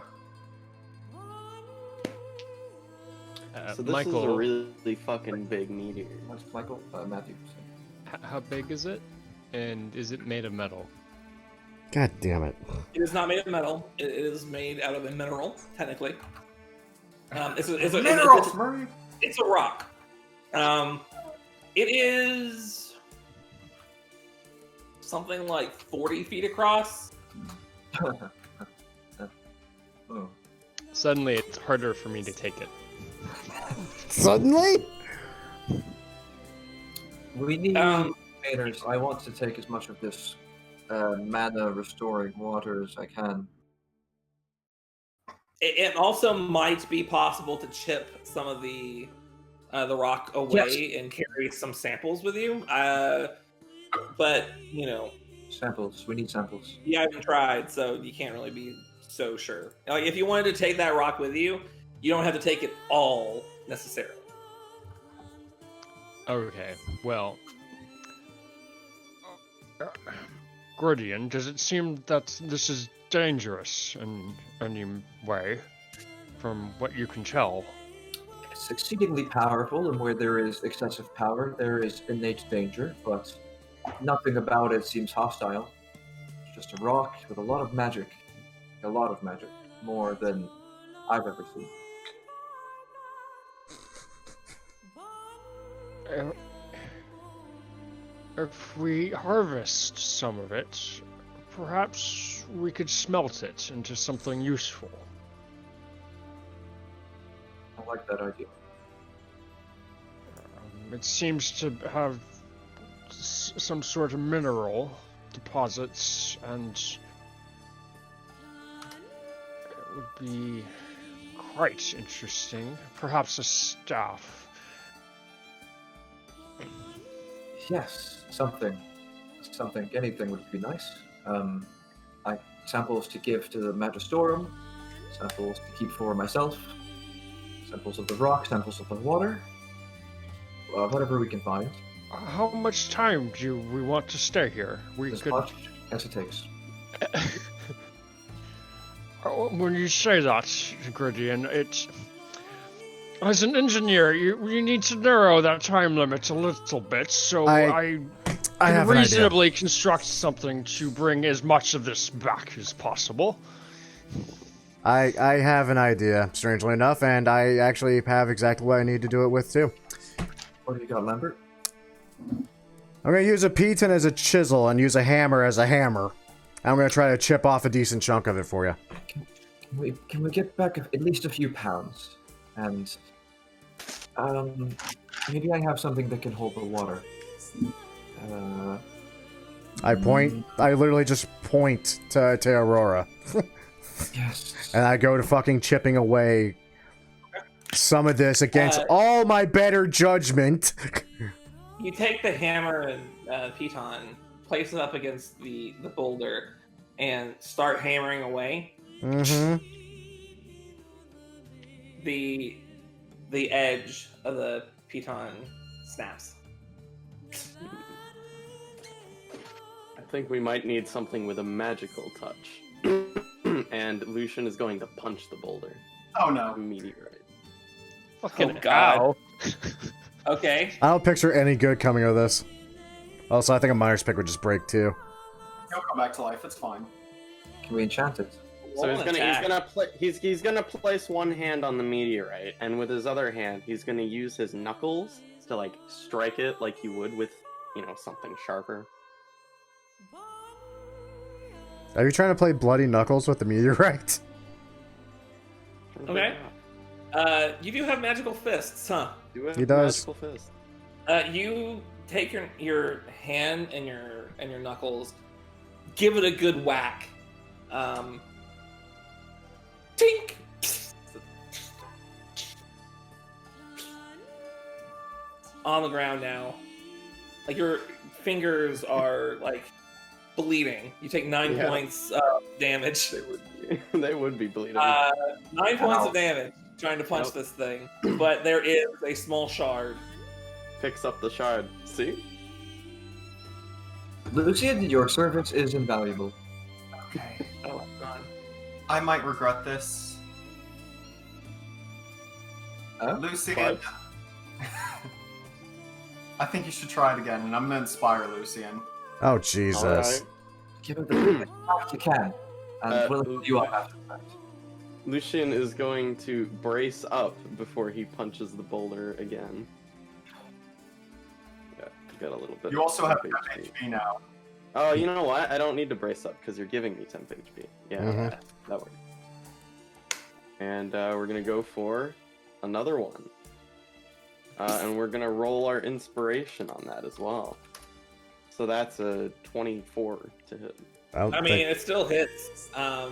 So this
Michael,
is a really fucking big meteor.
What's Michael? Matthew.
how big is it? And is it made of metal?
God damn it.
It is not made of metal. It is made out of a mineral, technically. It's a
Minerals, Murray!
It's a rock. It is something like 40 feet across.
Oh.
Suddenly, it's harder for me to take it.
Suddenly?
We need
Um,
containers. I want to take as much of this mana restoring water as I can.
It also might be possible to chip some of the rock away and carry some samples with you. But, you know,
Samples. We need samples.
you haven't tried, so you can't really be so sure. Like, if you wanted to take that rock with you, you don't have to take it all necessarily.
Okay, well... Gordian, does it seem that this is dangerous in any way, from what you can tell?
It's exceedingly powerful, and where there is excessive power, there is innate danger, but nothing about it seems hostile. It's just a rock with a lot of magic. A lot of magic. More than I've ever seen.
If we harvest some of it, perhaps we could smelt it into something useful.
I like that idea.
It seems to have some sort of mineral deposits, and it would be quite interesting. Perhaps a staff.
Yes, something, anything would be nice. Samples to give to the Magistorium, samples to keep for myself, samples of the rock, samples of the water, whatever we can find.
How much time do we want to stay here? We
As
could.
much as it takes.
When you say that, Gridian, it's. As an engineer, you need to narrow that time limit a little bit, so I can
have an idea.
reasonably construct something to bring as much of this back as possible.
I have an idea, strangely enough, and I actually have exactly what I need to do it with, too.
What do you got, Lambert?
I'm going to use a piton as a chisel and use a hammer as a hammer. I'm going to try to chip off a decent chunk of it for you.
Can we get back at least a few pounds? And maybe I have something that can hold the water.
I literally just point to Aurora.
Yes.
And I go to fucking chipping away some of this against all my better judgment.
You take the hammer and piton, place it up against the boulder, and start hammering away.
Mm-hmm.
The edge of the piton snaps.
I think we might need something with a magical touch. And Lucian is going to punch the boulder.
Oh no.
Meteorite.
Fucking
God.
ow.
Okay.
I don't picture any good coming of this. Also, I think a miner's pick would just break too.
He'll come back to life. It's fine.
Can we enchant it?
So
Roll an attack.
he's gonna place one hand on the meteorite, and with his other hand, he's gonna use his knuckles to like strike it like he would with, something sharper.
Are you trying to play Bloody Knuckles with the meteorite?
Okay. You do have magical fists, huh?
He does.
Magical fist.
You take your hand and your knuckles, give it a good whack. Tink! On the ground now. Like your fingers are like bleeding. You take 9 points of damage.
They would be bleeding.
9 points of damage trying to punch this thing. But there is a small shard.
Picks up the shard. See?
Lucian, your service is invaluable.
Okay.
Oh, it's gone.
I might regret this. Lucian.
What?
I think you should try it again, and I'm gonna inspire Lucian.
Oh, Jesus.
Alright.
Give it the best you can, and we'll lift you up after that.
Lucian is going to brace up before he punches the boulder again. Yeah, you got a little bit.
You
of
also have
10
10 HP now.
Oh, you know what? I don't need to brace up because you're giving me 10 HP. Yeah,
Mhm.
that works. And we're gonna go for another one. And we're gonna roll our inspiration on that as well. So that's a 24 to hit.
I mean, it still hits. I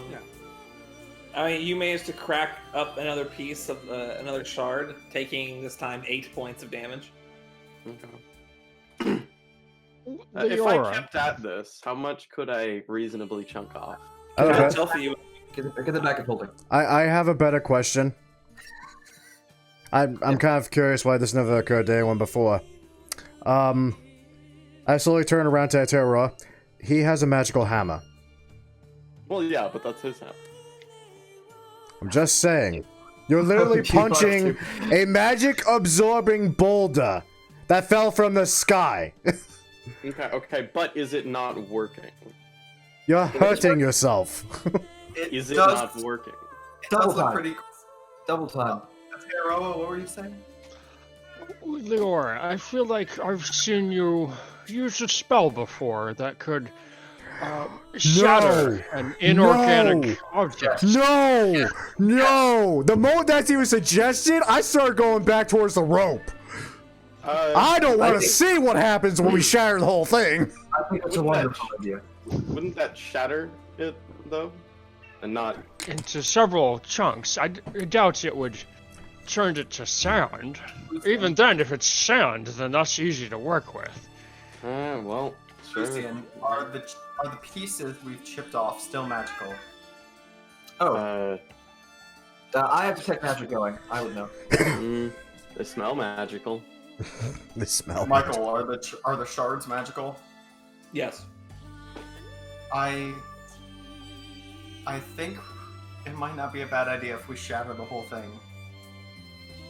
mean, you managed to crack up another piece of another shard, taking this time 8 points of damage.
Okay. If I kept at this, how much could I reasonably chunk off?
Okay.
Tell for you.
Get the back and holding.
I have a better question. I'm kind of curious why this never occurred to anyone before. I slowly turn around to Aterra. He has a magical hammer.
Well, yeah, but that's his hammer.
I'm just saying. You're literally
Keep up,
punching a magic-absorbing boulder that fell from the sky.
Okay, but is it not working?
You're hurting yourself.
Is it
does-
not working?
It
Double
does look
time.
pretty.
Double time.
Ateroa, what were you saying?
Lior, I feel like I've seen you use a spell before that could shatter an inorganic object.
No! The moment that's even suggested, I start going back towards the rope. I don't want to see what happens when we shatter the whole thing.
I think it's a wonderful idea.
Wouldn't that shatter it, though? And not...
Into several chunks. I doubt it would turn it to sand. Even then, if it's sand, then that's easy to work with.
Well, sure.
Lucian, are the pieces we've chipped off still magical?
Oh, I have detect magic going. I would know.
They smell magical.
They smell.
Michael, are the shards magical?
Yes.
I think it might not be a bad idea if we shatter the whole thing.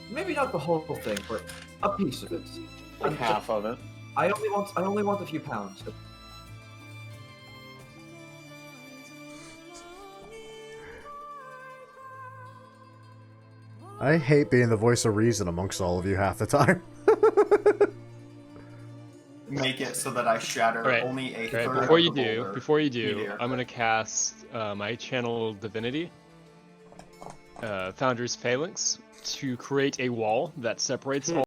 Maybe not the whole thing, but a piece of it.
Like half of it.
I only want a few pounds.
I hate being the voice of reason amongst all of you half the time.
Make it so that I shatter
Alright,
only a
Right,
third
before
of
you
the
do,
boulder. Meteor.
I'm gonna cast my channel divinity, Founder's Phalanx, to create a wall that separates all